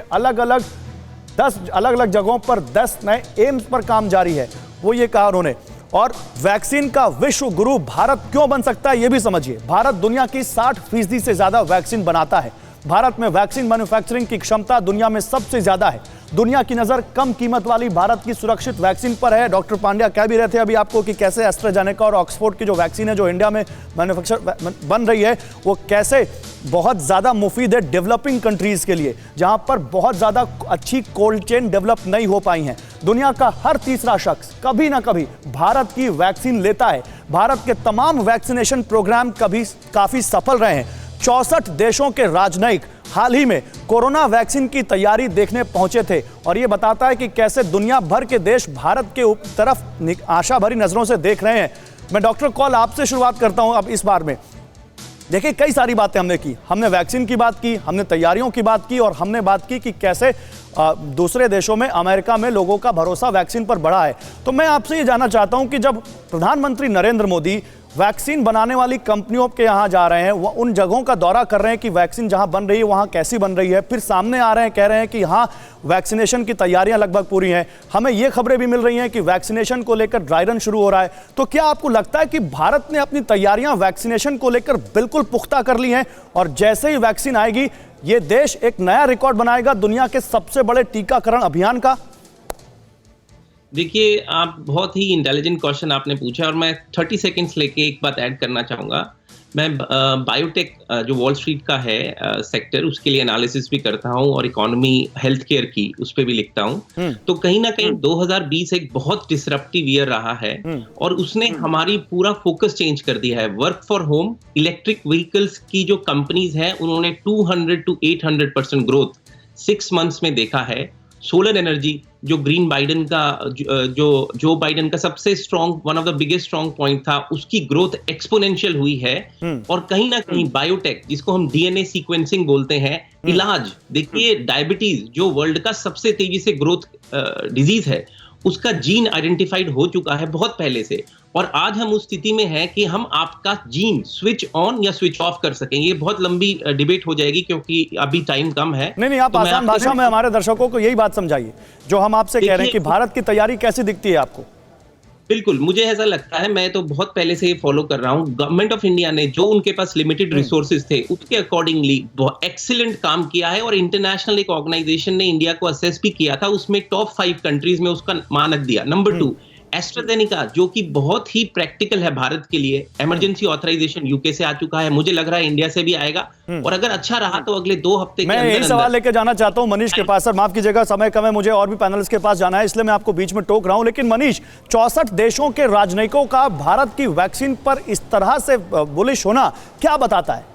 10 अलग अलग जगहों पर 10 नए एम्स पर काम जारी है, वो ये कहा उन्होंने। और वैक्सीन का विश्व गुरु भारत क्यों बन सकता है ये भी समझिए। भारत दुनिया की 60% से ज्यादा वैक्सीन बनाता है। भारत में वैक्सीन मैन्युफैक्चरिंग की क्षमता दुनिया में सबसे ज्यादा है। दुनिया की नजर कम कीमत वाली भारत की सुरक्षित वैक्सीन पर है। डॉक्टर पांड्या कह भी रहे थे अभी आपको कि कैसे एस्ट्राजेनेका और ऑक्सफोर्ड की जो वैक्सीन है जो इंडिया में मैन्युफैक्चर बन रही है, वो कैसे बहुत ज्यादा मुफीद है डेवलपिंग कंट्रीज के लिए, जहां पर बहुत ज्यादा अच्छी कोल्ड चेन डेवलप नहीं हो पाई हैं। दुनिया का हर तीसरा शख्स कभी ना कभी भारत की वैक्सीन लेता है। भारत के तमाम वैक्सीनेशन प्रोग्राम काफी सफल रहे हैं। 64 देशों के राजनयिक हाल ही में कोरोना वैक्सीन की तैयारी देखने पहुंचे थे, और यह बताता है कि कैसे दुनिया भर के देश भारत के तरफ आशा भरी नजरों से देख रहे हैं। मैं डॉक्टर कॉल आपसे शुरुआत करता हूं अब इस बार में। देखिए, कई सारी बातें हमने की। हमने वैक्सीन की बात की, हमने तैयारियों की बात की, और हमने बात की कि कैसे दूसरे देशों में, अमेरिका में लोगों का भरोसा वैक्सीन पर बढ़ा है। तो मैं आपसे ये जानना चाहता हूं कि जब प्रधानमंत्री नरेंद्र मोदी वैक्सीन बनाने वाली कंपनियों के यहाँ जा रहे हैं, वो उन जगहों का दौरा कर रहे हैं कि वैक्सीन जहाँ बन रही है वहाँ कैसी बन रही है, फिर सामने आ रहे हैं, कह रहे हैं कि हाँ वैक्सीनेशन की तैयारियां लगभग पूरी हैं। हमें ये खबरें भी मिल रही हैं कि वैक्सीनेशन को लेकर ड्राई रन शुरू हो रहा है। तो क्या आपको लगता है कि भारत ने अपनी तैयारियां वैक्सीनेशन को लेकर बिल्कुल पुख्ता कर ली हैं, और जैसे ही वैक्सीन आएगी ये देश एक नया रिकॉर्ड बनाएगा दुनिया के सबसे बड़े टीकाकरण अभियान का? देखिए, आप बहुत ही इंटेलिजेंट क्वेश्चन आपने पूछा, और मैं 30 सेकंड्स लेके एक बात ऐड करना चाहूँगा। मैं बायोटेक जो वॉल स्ट्रीट का है सेक्टर, उसके लिए एनालिसिस भी करता हूँ, और इकोनॉमी हेल्थ केयर की उस पर भी लिखता हूँ। तो कहीं ना कहीं 2020 एक बहुत डिसरप्टिव ईयर रहा है, और उसने हमारी पूरा फोकस चेंज कर दिया है। Work for home, electric vehicles की जो कंपनीज हैं उन्होंने 200 to 800% ग्रोथ 6 मंथ्स में देखा है। सोलर एनर्जी, जो ग्रीन बाइडन का जो बाइडन का सबसे strong, one of the biggest strong point था, उसकी ग्रोथ एक्सपोनेंशियल हुई है। और कहीं ना कहीं बायोटेक, जिसको हम डीएनए सीक्वेंसिंग बोलते हैं, इलाज, देखिए डायबिटीज जो वर्ल्ड का सबसे तेजी से ग्रोथ डिजीज है, उसका जीन आइडेंटिफाइड हो चुका है बहुत पहले से, और आज हम उस स्थिति में हैं कि हम आपका जीन स्विच ऑन या स्विच ऑफ कर सकें। ये बहुत लंबी डिबेट हो जाएगी क्योंकि अभी टाइम कम है। नहीं, आप आसान भाषा में हमारे दर्शकों को यही बात समझाइए जो हम आपसे कह रहे हैं कि भारत की तैयारी कैसी दिखती है आपको। बिल्कुल, मुझे ऐसा लगता है, मैं तो बहुत पहले से ये फॉलो कर रहा हूँ, गवर्नमेंट ऑफ इंडिया ने जो उनके पास लिमिटेड रिसोर्सेज थे उसके अकॉर्डिंगली एक्सीलेंट काम किया है, और इंटरनेशनल एक ऑर्गेनाइजेशन ने इंडिया को असेस भी किया था, उसमें टॉप 5 कंट्रीज में उसका मानक दिया। नंबर 2, एस्ट्राजेनेका, जो कि बहुत ही प्रैक्टिकल है भारत के लिए, इमरजेंसी ऑथराइजेशन यूके से आ चुका है, मुझे लग रहा है इंडिया से भी आएगा, और अगर अच्छा रहा तो अगले 2 हफ्ते के मैं अंदर यही सवाल लेके जाना चाहता हूं मनीष के पास। सर माफ कीजिएगा, समय कम है, मुझे और भी पैनलिस्ट के पास जाना है, इसलिए मैं आपको बीच में टोक रहा हूं। लेकिन मनीष, 64 देशों के राजनयिकों का भारत की वैक्सीन पर इस तरह से बुलिश होना क्या बताता है?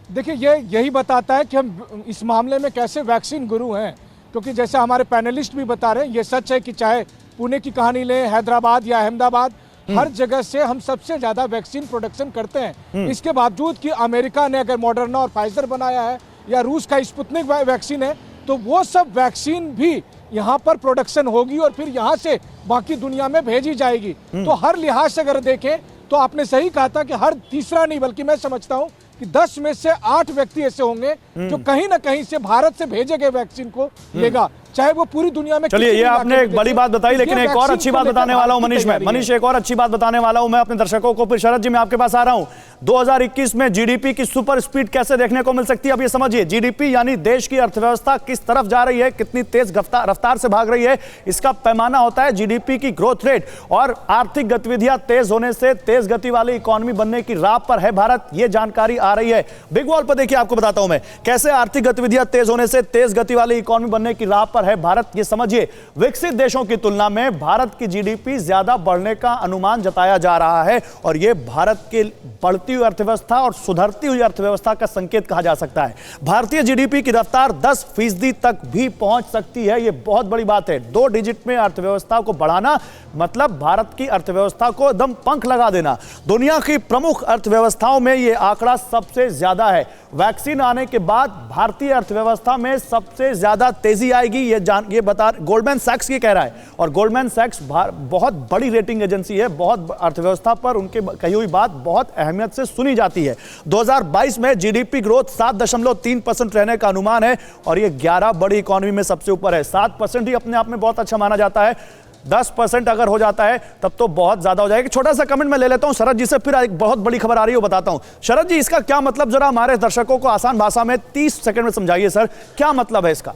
देखिए, यही बताता है कि हम इस मामले में कैसे वैक्सीन गुरु हैं, क्योंकि जैसे हमारे पैनलिस्ट भी बता रहे हैं, ये सच है कि चाहे पुणे की कहानी लें, हैदराबाद या अहमदाबाद, हर जगह से हम सबसे ज्यादा वैक्सीन प्रोडक्शन करते हैं। इसके बावजूद कि अमेरिका ने अगर मॉडर्ना और फाइजर बनाया है या रूस का स्पुतनिक वैक्सीन है, तो वो सब वैक्सीन भी यहाँ पर प्रोडक्शन होगी और फिर यहाँ से बाकी दुनिया में भेजी जाएगी। तो हर लिहाज से अगर देखें तो आपने सही कहा था कि हर तीसरा नहीं, बल्कि मैं समझता हूँ कि 10 में से 8 व्यक्ति ऐसे होंगे जो कहीं ना कहीं से भारत से भेजे गए वैक्सीन को लेगा, चाहे वो पूरी दुनिया में। चलिए, ये आपने एक बड़ी बात बताई, लेकिन एक और अच्छी बात बताने वाला हूं मनीष, एक और अच्छी बात बताने वाला हूं मैं अपने दर्शकों को। फिर शरद जी, मैं आपके पास आ रहा हूं। 2021 में जीडीपी की सुपर स्पीड कैसे देखने को मिल सकती है? अब ये समझिए, जीडीपी यानी देश की अर्थव्यवस्था किस तरफ जा रही है, कितनी तेज रफ्तार से भाग रही है, इसका पैमाना होता है जीडीपी की ग्रोथ रेट। और आर्थिक गतिविधियां तेज होने से तेज गति वाली इकोनॉमी बनने की राह पर है भारत, ये जानकारी आ रही है। बिग वॉल पर देखिए, आपको बताता हूं मैं कैसे आर्थिक गतिविधियां तेज होने से तेज गति वाली इकोनॉमी बनने की राह पर है भारत। ये समझिए, विकसित देशों की तुलना में भारत की जीडीपी ज्यादा बढ़ने का अनुमान जताया जा रहा है, और यह भारत के बढ़ती हुई अर्थव्यवस्था और सुधरती हुई अर्थव्यवस्था का संकेत कहा जा सकता है। भारतीय जीडीपी की रफ्तार 10% तक भी पहुंच सकती है, यह बहुत बड़ी बात है। 2 डिजिट में अर्थव्यवस्था को बढ़ाना मतलब भारत की अर्थव्यवस्था को एकदम पंख लगा देना। दुनिया की प्रमुख अर्थव्यवस्थाओं में यह आंकड़ा सबसे ज्यादा है। वैक्सीन आने के बाद भारतीय अर्थव्यवस्था में सबसे ज्यादा तेजी आएगी, ये बता गोल्डमैन सैक्स ये कह रहा है। और गोल्डमैन सैक्स बहुत बड़ी रेटिंग एजेंसी है, बहुत अर्थव्यवस्था पर उनके कही हुई बात बहुत अहमियत से सुनी जाती है। 2022 में जीडीपी ग्रोथ 7.3% रहने का अनुमान है, और ये 11 बड़ी इकोनॉमी में सबसे ऊपर है। 7% ही अपने आप में बहुत अच्छा माना जाता है, 10% अगर हो जाता है तब तो बहुत ज्यादा हो जाएगा। छोटा सा कमेंट मैं ले लेता हूं शरद जी से, फिर एक बहुत बड़ी खबर आ रही है वो बताता हूं। शरद जी, इसका क्या मतलब, जरा हमारे दर्शकों को आसान भाषा में 30 सेकंड में समझाइए सर, क्या मतलब है इसका?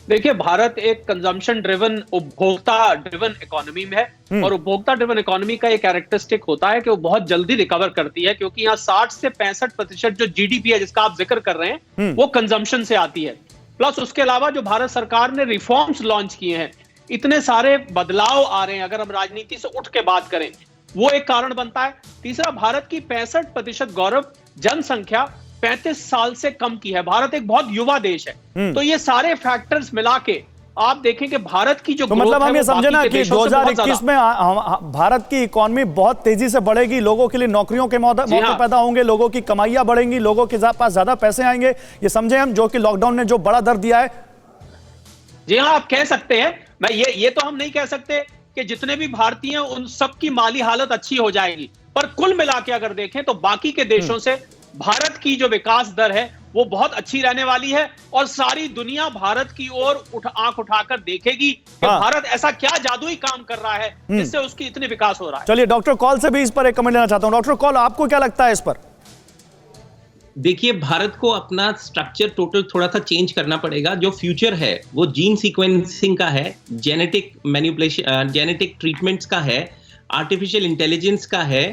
देखिए, भारत एक कंजम्पशन ड्रिवन, उपभोक्ता ड्रिवन इकोनॉमी में है, और उपभोक्ता ड्रिवन इकोनॉमी का एक कैरेक्टरिस्टिक होता है कि वो बहुत जल्दी रिकवर करती है, क्योंकि यहाँ 60 से 65% जो जीडीपी है जिसका आप जिक्र कर रहे हैं वो कंजम्पशन से आती है। प्लस उसके अलावा जो भारत सरकार ने रिफॉर्म्स लॉन्च किए हैं, इतने सारे बदलाव आ रहे हैं, अगर हम राजनीति से उठ के बात करें, वो एक कारण बनता है। तीसरा, भारत की 65% गौरव जनसंख्या 35 साल से कम की है। भारत एक बहुत युवा देश है, तो ये सारे फैक्टर्स मिला के आप देखें कि भारत की जो तो मतलब हम ये समझे ना कि 2021 में भारत की इकोनॉमी बहुत तेजी से बढ़ेगी, लोगों के लिए नौकरियों के मौके पैदा होंगे, लोगों की कमाइयां बढ़ेंगी, लोगों के पास ज्यादा पैसे आएंगे, ये समझे हम, जो कि लॉकडाउन ने जो बड़ा दर दिया है। जी हाँ, आप कह सकते हैं। मैं ये तो हम नहीं कह सकते कि जितने भी भारतीय हैं उन सबकी माली हालत अच्छी हो जाएगी, पर कुल मिला के अगर देखें तो बाकी के देशों से भारत की जो विकास दर है वो बहुत अच्छी रहने वाली है, और सारी दुनिया भारत की ओर आंख उठाकर देखेगी कि भारत ऐसा क्या जादुई काम कर रहा है जिससे उसकी इतनी विकास हो रहा है। चलिए, डॉक्टर कॉल से भी इस पर एक कमेंट लेना चाहता हूं। डॉक्टर कॉल, आपको क्या लगता है इस पर? देखिए, भारत को अपना स्ट्रक्चर टोटल थोड़ा सा चेंज करना पड़ेगा। जो फ्यूचर है वो जीन सीक्वेंसिंग का है, जेनेटिक मैनिपुलेशन, जेनेटिक ट्रीटमेंट्स का है, आर्टिफिशियल इंटेलिजेंस का है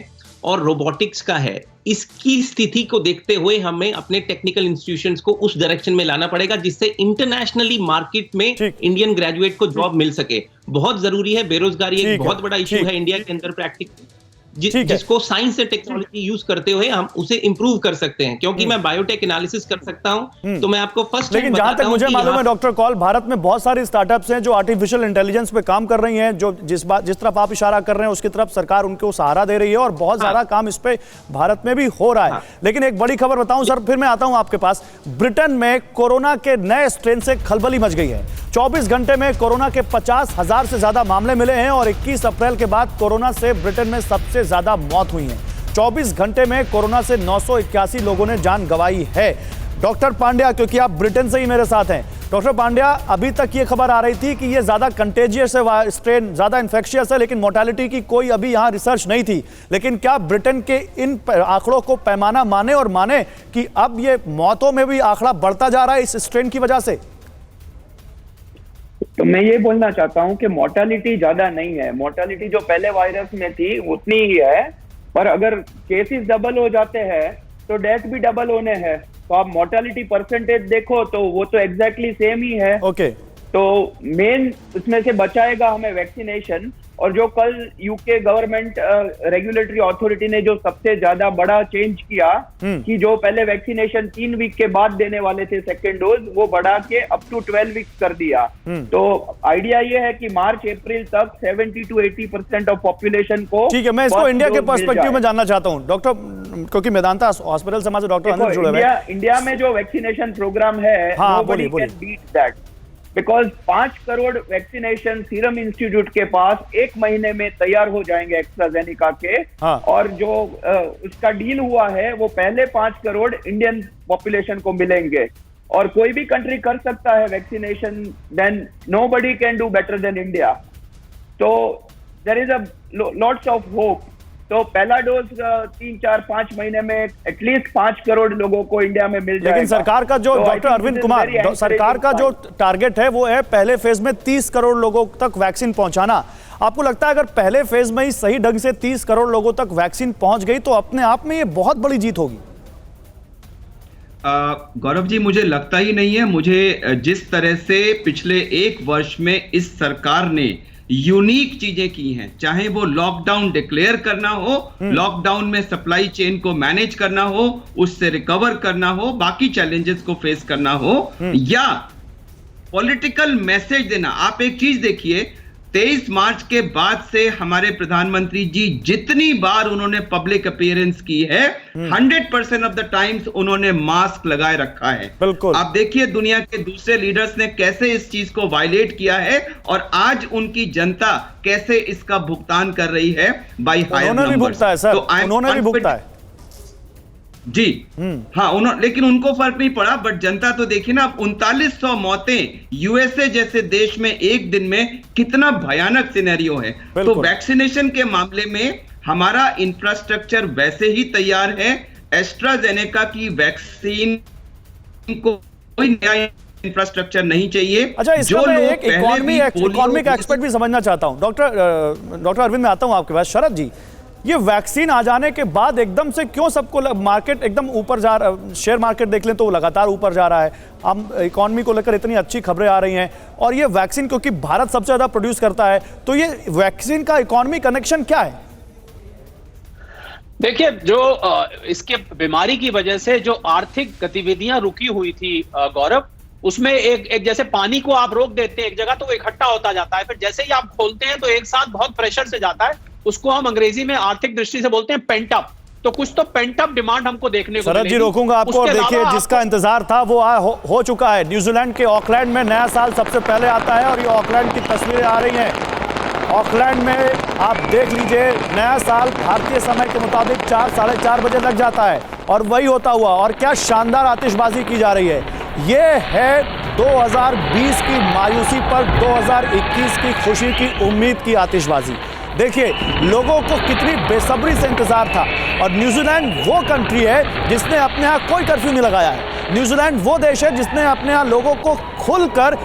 और रोबोटिक्स का है। इसकी स्थिति को देखते हुए हमें अपने टेक्निकल इंस्टीट्यूशंस को उस डायरेक्शन में लाना पड़ेगा जिससे इंटरनेशनली मार्केट में इंडियन ग्रेजुएट को जॉब मिल सके। बहुत जरूरी है, बेरोजगारी एक बहुत बड़ा इशू है इंडिया के अंदर प्रैक्टिकल। जिसको साइंस एंड टेक्नोलॉजी यूज करते हुए हम उसे इंप्रूव कर सकते हैं, क्योंकि मैं बायोटेक एनालिसिस कर सकता हूं, तो मैं आपको फर्स्ट लेकिन जहां तक मुझे मालूम है डॉक्टर कौल, भारत में बहुत सारी स्टार्टअप्स हैं जो आर्टिफिशियल इंटेलिजेंस पे काम कर रही हैं, जो जिस तरफ आप इशारा कर रहे हैं उसकी तरफ सरकार उनको सहारा दे रही है और बहुत ज्यादा काम इस पे भारत में भी हो रहा है। लेकिन एक बड़ी खबर बताऊं सर, फिर मैं आता हूं आपके पास। ब्रिटेन में कोरोना के नए स्ट्रेन से खलबली मच गई है। 24 घंटे में कोरोना के 50,000 से ज्यादा मामले मिले हैं और 21 अप्रैल के बाद कोरोना से ब्रिटेन में सबसे ज्यादा मौत हुई है। 24 घंटे में कोरोना से 981 लोगों ने जान गंवाई है। डॉक्टर पांड्या, क्योंकि आप ब्रिटेन से ही मेरे साथ हैं, डॉक्टर पांड्या, अभी तक ये खबर आ रही थी कि ये ज्यादा कंटेजियस है, स्ट्रेन ज्यादा इन्फेक्शियस है, लेकिन मोर्टेलिटी की कोई अभी यहाँ रिसर्च नहीं थी। लेकिन क्या ब्रिटेन के इन आंकड़ों को पैमाना माने और माने कि अब ये मौतों में भी आंकड़ा बढ़ता जा रहा है इस स्ट्रेन की वजह से? तो मैं ये बोलना चाहता हूं कि मोर्टेलिटी ज्यादा नहीं है। मोर्टेलिटी जो पहले वायरस में थी उतनी ही है, पर अगर केसेस डबल हो जाते हैं तो डेथ भी डबल होने हैं। तो आप मोर्टेलिटी परसेंटेज देखो तो वो तो एग्जैक्टली सेम ही है। ओके। तो मेन उसमें से बचाएगा हमें वैक्सीनेशन। और जो कल यूके गवर्नमेंट रेगुलेटरी अथॉरिटी ने जो सबसे ज्यादा बड़ा चेंज किया कि जो पहले वैक्सीनेशन 3 वीक के बाद देने वाले थे सेकेंड डोज, वो बढ़ा के अप टू 12 वीक्स कर दिया। तो आइडिया ये है कि मार्च अप्रैल तक 70 to 80% ऑफ पॉपुलेशन को। ठीक है, मैं इसको इंडिया के पर्सपेक्टिव में जानना चाहता हूँ डॉक्टर, क्योंकि मेदांता हॉस्पिटल से डॉक्टर अनिल जुड़े हुए हैं। इंडिया में जो वैक्सीनेशन प्रोग्राम है, nobody can beat that। Because 5 crore vaccination serum institute के पास 1 महीने में तैयार हो जाएंगे एस्ट्राजेनेका के। और जो उसका डील हुआ है वो पहले 5 करोड़ इंडियन पॉपुलेशन को मिलेंगे। और कोई भी कंट्री कर सकता है vaccination, then nobody can do better than India. तो there is a lots of hope. तो पहला डोज 3, 4, 5 महीने में एटलीस्ट 5 करोड़ लोगों को इंडिया में मिल जाएगा। लेकिन सरकार का जो डॉक्टर अरविंद कुमार, सरकार का जो टारगेट है वो है पहले फेज में 30 करोड़ लोगों तक वैक्सीन पहुंचाना। आपको लगता है अगर पहले फेज में ही सही ढंग से 30 करोड़ लोगों तक वैक्सीन पहुंच गई तो अपने आप में ये बहुत बड़ी जीत होगी? गौरव जी, मुझे लगता ही नहीं है। मुझे जिस तरह से पिछले 1 वर्ष में इस सरकार ने यूनिक चीजें की हैं, चाहे वो लॉकडाउन डिक्लेयर करना हो, लॉकडाउन में सप्लाई चेन को मैनेज करना हो, उससे रिकवर करना हो, बाकी चैलेंजेस को फेस करना हो, या पॉलिटिकल मैसेज देना। आप एक चीज देखिए, 23 मार्च के बाद से हमारे प्रधानमंत्री जी जितनी बार उन्होंने पब्लिक अपीयरेंस की है, 100% ऑफ द टाइम्स उन्होंने मास्क लगाए रखा है। बिल्कुल। आप देखिए दुनिया के दूसरे लीडर्स ने कैसे इस चीज को वायलेट किया है और आज उनकी जनता कैसे इसका भुगतान कर रही है बाई हायर नंबर्स। उन्होंने भी भुगता है जी। हाँ, लेकिन उनको फर्क नहीं पड़ा। बट जनता तो देखिए ना, 3900 मौतें यूएसए जैसे देश में एक दिन में, कितना भयानक सिनेरियो है। तो वैक्सीनेशन के मामले में हमारा इंफ्रास्ट्रक्चर वैसे ही तैयार है। एस्ट्राजेनेका की वैक्सीन को कोई नया इंफ्रास्ट्रक्चर नहीं चाहिए। अच्छा, इसमें मैं एक इकोनॉमिक एक्सपर्ट भी समझना चाहता हूं। डॉक्टर अरविंद, में आता हूं आपके पास। शरद जी, ये वैक्सीन आ जाने के बाद एकदम से क्यों सबको मार्केट एकदम ऊपर जा रहा है? शेयर मार्केट देख लें तो वो लगातार ऊपर जा रहा है। हम इकोनॉमी को लेकर इतनी अच्छी खबरें आ रही हैं, और ये वैक्सीन क्योंकि भारत सबसे ज्यादा प्रोड्यूस करता है, तो ये वैक्सीन का इकोनॉमी कनेक्शन क्या है? देखिए, जो इसके बीमारी की वजह से जो आर्थिक गतिविधियां रुकी हुई थी गौरव, उसमें एक जैसे पानी को आप रोक देते हैं एक जगह तो वो इकट्ठा होता जाता है, फिर जैसे ही आप खोलते हैं तो एक साथ बहुत प्रेशर से जाता है। उसको हम अंग्रेजी में आर्थिक दृष्टि से बोलते हैं पेंट अप। तो कुछ तो पेंट अप डिमांड हमको देखने को मिलेगी। शरद जी, रोकूंगा आपको। और देखिए, जिसका इंतजार था वो हो चुका है। न्यूजीलैंड के ऑकलैंड में नया साल सबसे पहले आता है और ये ऑकलैंड की तस्वीरें आ रही हैं। ऑकलैंड में आप देख लीजिए, नया साल भारतीय समय के मुताबिक 4, साढ़े 4 बजे लग जाता है और वही होता हुआ, और क्या शानदार आतिशबाजी की जा रही है। ये है 2020 की मायूसी पर 2021 की खुशी की उम्मीद की आतिशबाजी। देखिए, लोगों को कितनी बेसब्री से इंतजार था। और न्यूजीलैंड वो कंट्री है जिसने अपने यहाँ कोई कर्फ्यू नहीं लगाया है। न्यूजीलैंड वो देश है जिसने अपने यहाँ लोगों को खुलकर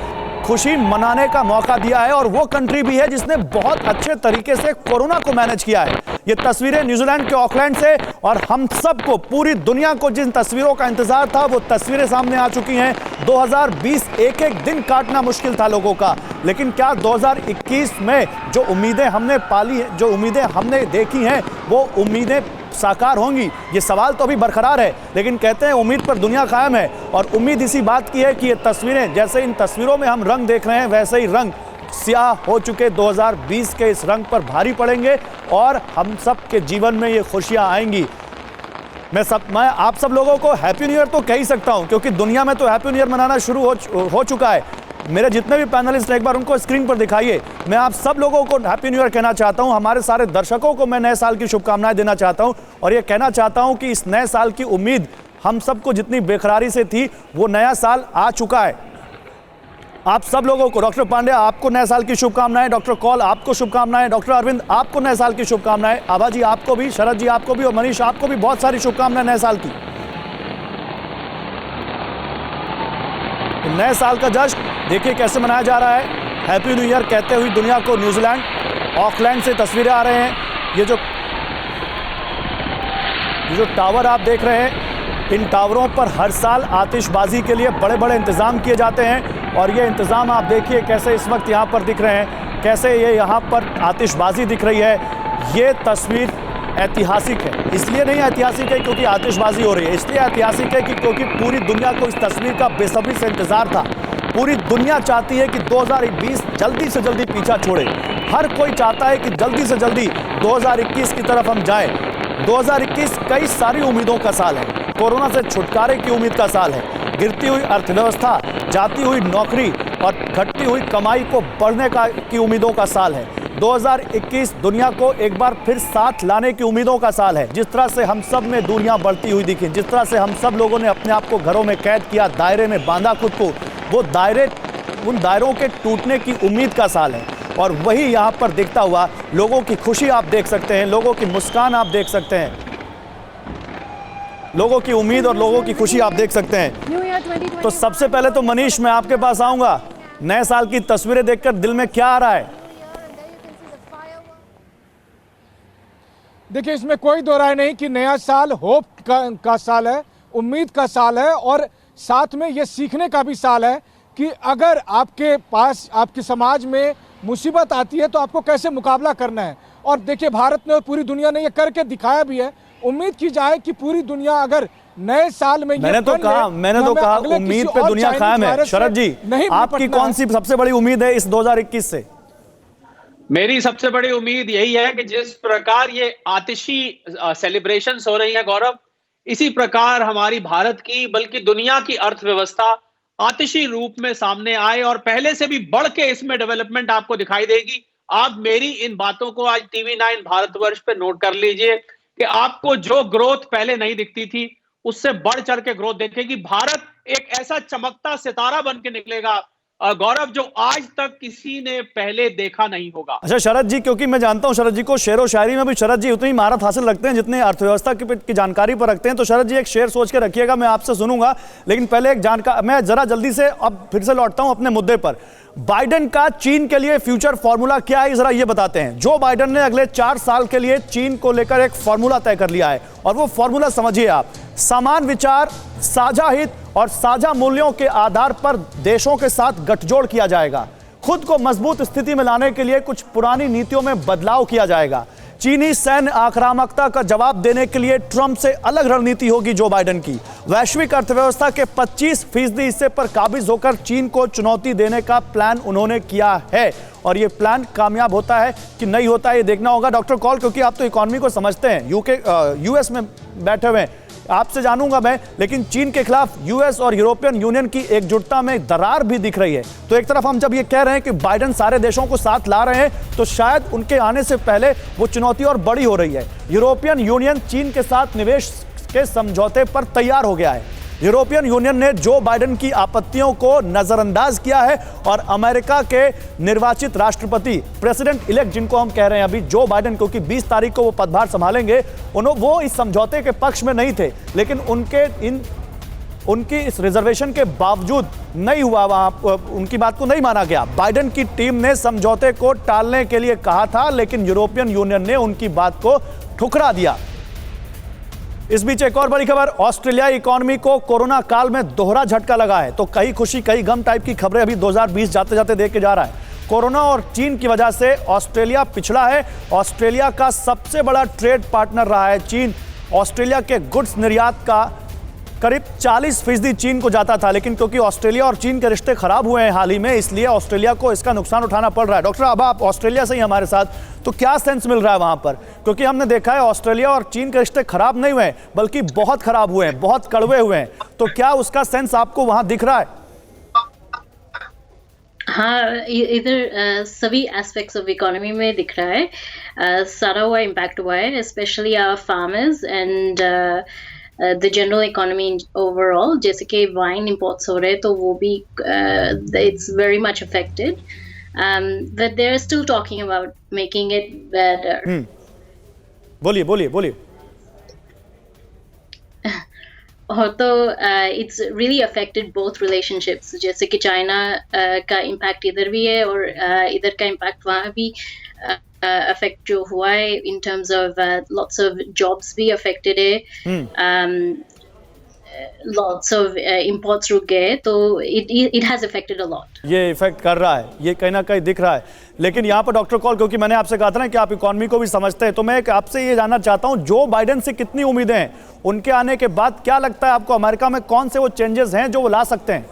खुशी मनाने का मौका दिया है और वो कंट्री भी है जिसने बहुत अच्छे तरीके से कोरोना को मैनेज किया है। ये तस्वीरें न्यूजीलैंड के ऑकलैंड से, और हम सबको, पूरी दुनिया को जिन तस्वीरों का इंतजार था वो तस्वीरें सामने आ चुकी हैं। 2020 एक एक दिन काटना मुश्किल था लोगों का, लेकिन क्या 2021 में जो उम्मीदें हमने पाली है, जो उम्मीदें हमने देखी हैं, वो उम्मीदें साकार होंगी? ये सवाल तो अभी बरकरार है, लेकिन कहते हैं उम्मीद पर दुनिया कायम है। और उम्मीद इसी बात की है कि ये तस्वीरें, जैसे इन तस्वीरों में हम रंग देख रहे हैं, वैसे ही रंग स्याह हो चुके 2020 के इस रंग पर भारी पड़ेंगे और हम सब के जीवन में ये खुशियां आएंगी। मैं आप सब लोगों को हैप्पी न्यू ईयर तो कह ही सकता हूं, क्योंकि दुनिया में तो हैप्पी न्यू ईयर मनाना शुरू हो चुका है। मेरे जितने भी पैनलिस्ट हैं, एक बार उनको स्क्रीन पर दिखाइए। मैं आप सब लोगों को हैप्पी न्यू ईयर कहना चाहता हूं। हमारे सारे दर्शकों को मैं नए साल की शुभकामनाएं देना चाहता हूं और ये कहना चाहता हूं कि इस नए साल की उम्मीद हम सबको जितनी बेकरारी से थी, वो नया साल आ चुका है। आप सब लोगों को, डॉक्टर पांड्या आपको नए साल की शुभकामनाएं, डॉक्टर कौल आपको शुभकामनाएं, डॉक्टर अरविंद आपको नए साल की शुभकामनाएं, आभा जी आपको भी, शरद जी आपको भी और मनीष आपको भी बहुत सारी शुभकामनाएं नए साल की। नए साल का जश्न देखिए कैसे मनाया जा रहा है। हैप्पी न्यू ईयर कहते हुए दुनिया को न्यूजीलैंड ऑकलैंड से तस्वीरें आ रहे हैं। ये जो टावर आप देख रहे हैं, इन टावरों पर हर साल आतिशबाजी के लिए बड़े बड़े इंतजाम किए जाते हैं और ये इंतजाम आप देखिए कैसे इस वक्त यहाँ पर दिख रहे हैं, कैसे ये यहाँ पर आतिशबाजी दिख रही है। ये तस्वीर ऐतिहासिक है। इसलिए नहीं ऐतिहासिक है क्योंकि आतिशबाजी हो रही है, इसलिए ऐतिहासिक है कि क्योंकि पूरी दुनिया को इस तस्वीर का बेसब्री से इंतजार था। पूरी दुनिया चाहती है कि 2020 जल्दी से जल्दी पीछा छोड़े। हर कोई चाहता है कि जल्दी से जल्दी 2021 की तरफ हम जाएं। 2021 कई सारी उम्मीदों का साल है। कोरोना से छुटकारे की उम्मीद का साल है। गिरती हुई अर्थव्यवस्था, जाती हुई नौकरी और घटती हुई कमाई को बढ़ने की उम्मीदों का साल है। 2021 दुनिया को एक बार फिर साथ लाने की उम्मीदों का साल है। जिस तरह से हम सब में दूरियां बढ़ती हुई दिखी, जिस तरह से हम सब लोगों ने अपने आप को घरों में कैद किया, दायरे में बांधा खुद को, वो दायरे, उन दायरों के टूटने की उम्मीद का साल है। और वही यहाँ पर दिखता हुआ लोगों की खुशी आप देख सकते हैं, लोगों की मुस्कान आप देख सकते हैं, लोगों की उम्मीद और लोगों की खुशी आप देख सकते हैं। तो सबसे पहले तो मनीष, मैं आपके पास आऊंगा। नए साल की तस्वीरें देखकर दिल में क्या आ रहा है? देखिए, इसमें कोई दो राय नहीं कि नया साल होप का साल है, उम्मीद का साल है और साथ में ये सीखने का भी साल है कि अगर आपके पास, आपके समाज में मुसीबत आती है तो आपको कैसे मुकाबला करना है। और देखिए, भारत ने और पूरी दुनिया ने ये करके दिखाया भी है। उम्मीद की जाए कि पूरी दुनिया अगर नए साल में मैंने तो कहा उम्मीद पे दुनिया कायम है। शरद जी, आपकी कौन सी सबसे बड़ी उम्मीद है इस 2021 से? मेरी सबसे बड़ी उम्मीद यही है कि जिस प्रकार ये आतिशी सेलिब्रेशंस हो रही है गौरव, इसी प्रकार हमारी भारत की बल्कि दुनिया की अर्थव्यवस्था आतिशी रूप में सामने आए और पहले से भी बढ़ के इसमें डेवलपमेंट आपको दिखाई देगी। आप मेरी इन बातों को आज TV9 भारतवर्ष पे नोट कर लीजिए कि आपको जो ग्रोथ पहले नहीं दिखती थी उससे बढ़ चढ़ के ग्रोथ देखेगी। भारत एक ऐसा चमकता सितारा बन के निकलेगा गौरव, जो आज तक किसी ने पहले देखा नहीं होगा। अच्छा शरद जी, क्योंकि मैं जानता हूं शरद जी को शेरो शायरी में भी शरद जी उतनी महारत हासिल रखते हैं जितने अर्थव्यवस्था की जानकारी पर रखते हैं, तो शरद जी एक शेर सोच के रखिएगा, मैं आपसे सुनूंगा। लेकिन पहले एक जानकारी, मैं जरा जल्दी से अब फिर से लौटता हूं अपने मुद्दे पर। बाइडेन का चीन के लिए फ्यूचर फॉर्मूला क्या है, जरा ये बताते हैं। जो बाइडेन ने अगले 4 साल के लिए चीन को लेकर एक फॉर्मूला तय कर लिया है और वो फॉर्मूला समझिए आप, समान विचार, साझा हित और साझा मूल्यों के आधार पर देशों के साथ गठजोड़ किया जाएगा। खुद को मजबूत स्थिति में लाने के लिए कुछ पुरानी नीतियों में बदलाव किया जाएगा। चीनी सैन्य आक्रामकता का जवाब देने के लिए ट्रंप से अलग रणनीति होगी जो बाइडेन की। वैश्विक अर्थव्यवस्था के 25% हिस्से पर काबिज होकर चीन को चुनौती देने का प्लान उन्होंने किया है और यह प्लान कामयाब होता है कि नहीं होता है ये देखना होगा। डॉक्टर कौल, क्योंकि आप तो इकोनॉमी को समझते हैं, यूएस में बैठे हुए हैं, आपसे जानूंगा मैं, लेकिन चीन के खिलाफ यूएस और यूरोपियन यूनियन की एकजुटता में दरार भी दिख रही है। तो एक तरफ हम जब ये कह रहे हैं कि बाइडेन सारे देशों को साथ ला रहे हैं, तो शायद उनके आने से पहले वो चुनौती और बड़ी हो रही है। यूरोपियन यूनियन चीन के साथ निवेश के समझौते पर तैयार हो गया है। यूरोपियन यूनियन ने जो बाइडेन की आपत्तियों को नजरअंदाज किया है और अमेरिका के निर्वाचित राष्ट्रपति, प्रेसिडेंट इलेक्ट जिनको हम कह रहे हैं अभी, जो बाइडेन, क्योंकि 20 तारीख को वो पदभार संभालेंगे, वो इस समझौते के पक्ष में नहीं थे, लेकिन उनके इन उनकी इस रिजर्वेशन के बावजूद नहीं हुआ, वहां उनकी बात को नहीं माना गया। बाइडेन की टीम ने समझौते को टालने के लिए कहा था, लेकिन यूरोपियन यूनियन ने उनकी बात को ठुकरा दिया। इस बीच एक और बड़ी खबर, ऑस्ट्रेलियाई इकोनॉमी को कोरोना काल में दोहरा झटका लगा है। तो कई खुशी कई गम टाइप की खबरें अभी 2020 जाते जाते देख के जा रहा है। कोरोना और चीन की वजह से ऑस्ट्रेलिया पिछड़ा है। ऑस्ट्रेलिया का सबसे बड़ा ट्रेड पार्टनर रहा है चीन। ऑस्ट्रेलिया के गुड्स निर्यात का करीब 40% चीन को जाता था, लेकिन क्योंकि ऑस्ट्रेलिया और चीन के रिश्ते खराब हुए हैं हाल ही में, इसलिए ऑस्ट्रेलिया को इसका नुकसान उठाना पड़ रहा है। डॉक्टर, अब आप ऑस्ट्रेलिया से ही हमारे साथ, तो क्या सेंस मिल रहा है वहां पर? क्योंकि हमने देखा है ऑस्ट्रेलिया और चीन के रिश्ते खराब नहीं हुए, बल्कि बहुत खराब हुए हैं, बहुत कड़वे हुए हैं। तो क्या उसका सेंस आपको वहां दिख रहा है? हाँ, इधर सभी एस्पेक्ट्स ऑफ इकोनॉमी में दिख रहा है। सारा हुआ इम्पैक्ट हुआ है, specially our farmers and the general economy overall. जैसे कि वाइन इंपोर्ट्स हो रहे हैं, तो वो भी it's very much affected, but they are still talking about making it better. बोलिए बोलिए बोलिए। तो it's really affected both relationships. जैसे कि चाइना का इम्पैक्ट इधर भी है और इधर का इम्पैक्ट वहाँ भी अफेक्ट जो हुआ है in terms of lots of jobs भी अफेक्टेड है, लॉट्स ऑफ इंपोर्ट्स रुक गए, तो it has affected a lot. ये इफेक्ट कर रहा है, ये कहीं ना कहीं दिख रहा है। लेकिन यहाँ पर डॉक्टर कॉल, क्योंकि मैंने आपसे कहा था ना कि आप इकोनॉमी को भी समझते हैं, तो मैं आपसे ये जानना चाहता हूँ, जो बाइडेन से कितनी उम्मीदें हैं? उनके आने के बाद क्या लगता है आपको अमेरिका में कौन से वो चेंजेस हैं जो वो ला सकते हैं?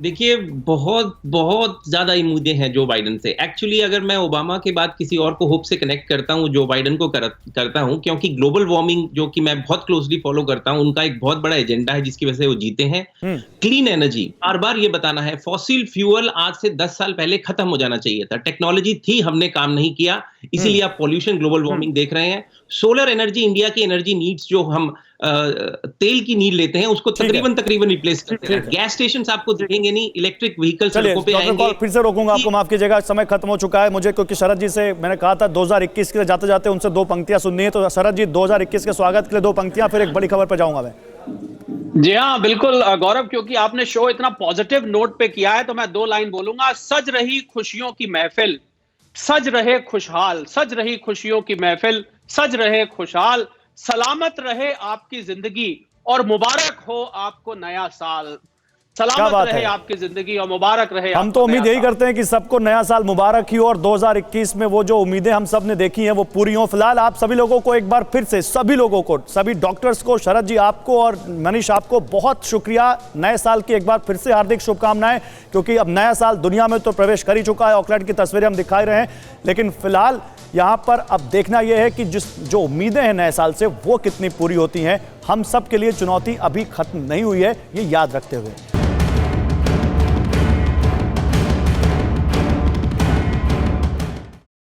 देखिए, बहुत बहुत ज्यादा उम्मीदें हैं जो बाइडेन से। एक्चुअली अगर मैं ओबामा के बाद किसी और को होप से कनेक्ट करता हूं, जो बाइडेन को करता हूं, क्योंकि ग्लोबल वार्मिंग जो कि मैं बहुत क्लोजली फॉलो करता हूं, उनका एक बहुत बड़ा एजेंडा है जिसकी वजह से वो जीते हैं। क्लीन एनर्जी, बार बार ये बताना है, फॉसिल फ्यूल आज से 10 साल पहले खत्म हो जाना चाहिए था। टेक्नोलॉजी थी, हमने काम नहीं किया, इसीलिए आप पॉल्यूशन, ग्लोबल वार्मिंग देख रहे हैं। सोलर एनर्जी, इंडिया की एनर्जी नीड्स जो हम तेल की नीड लेते हैं, उसको तकरीबन रिप्लेस करते हैं। गैस स्टेशन आपको दिखेंगे नहीं, इलेक्ट्रिक व्हीकल सड़कों पे आएंगे। फिर से रोकूंगा आपको, माफ कीजिएगा, समय खत्म हो चुका है मुझे, क्योंकि शरद जी से मैंने कहा था 2021 के जाते जाते उनसे 2 पंक्तियां सुननी है। तो शरद जी, 2021 के स्वागत के लिए 2 पंक्तियां, फिर एक बड़ी खबर पर जाऊंगा मैं। जी हाँ, बिल्कुल गौरव, क्योंकि आपने शो इतना पॉजिटिव नोट पे किया है, तो मैं 2 लाइन बोलूंगा। सज रही खुशियों की महफिल, सज रहे खुशहाल, सज रही खुशियों की महफिल, सज रहे खुशहाल, सलामत रहे आपकी जिंदगी और मुबारक हो आपको नया साल। सलामत रहे आपकी जिंदगी और मुबारक रहे। हम तो उम्मीद यही करते हैं कि सबको नया साल मुबारक ही हो और 2021 में वो जो उम्मीदें हम सब ने देखी हैं वो पूरी हों। फिलहाल आप सभी लोगों को एक बार फिर से, सभी लोगों को, सभी डॉक्टर्स को, शरद जी आपको और मनीष आपको बहुत शुक्रिया। नए साल की एक बार फिर से हार्दिक शुभकामनाएं, क्योंकि अब नया साल दुनिया में तो प्रवेश कर ही चुका है। ऑकलैंड की तस्वीरें हम दिखा रहे हैं, लेकिन फिलहाल यहाँ पर अब देखना यह है कि जो उम्मीदें हैं नए साल से वो कितनी पूरी होती हैं। हम सब के लिए चुनौती अभी खत्म नहीं हुई है, ये याद रखते हुए।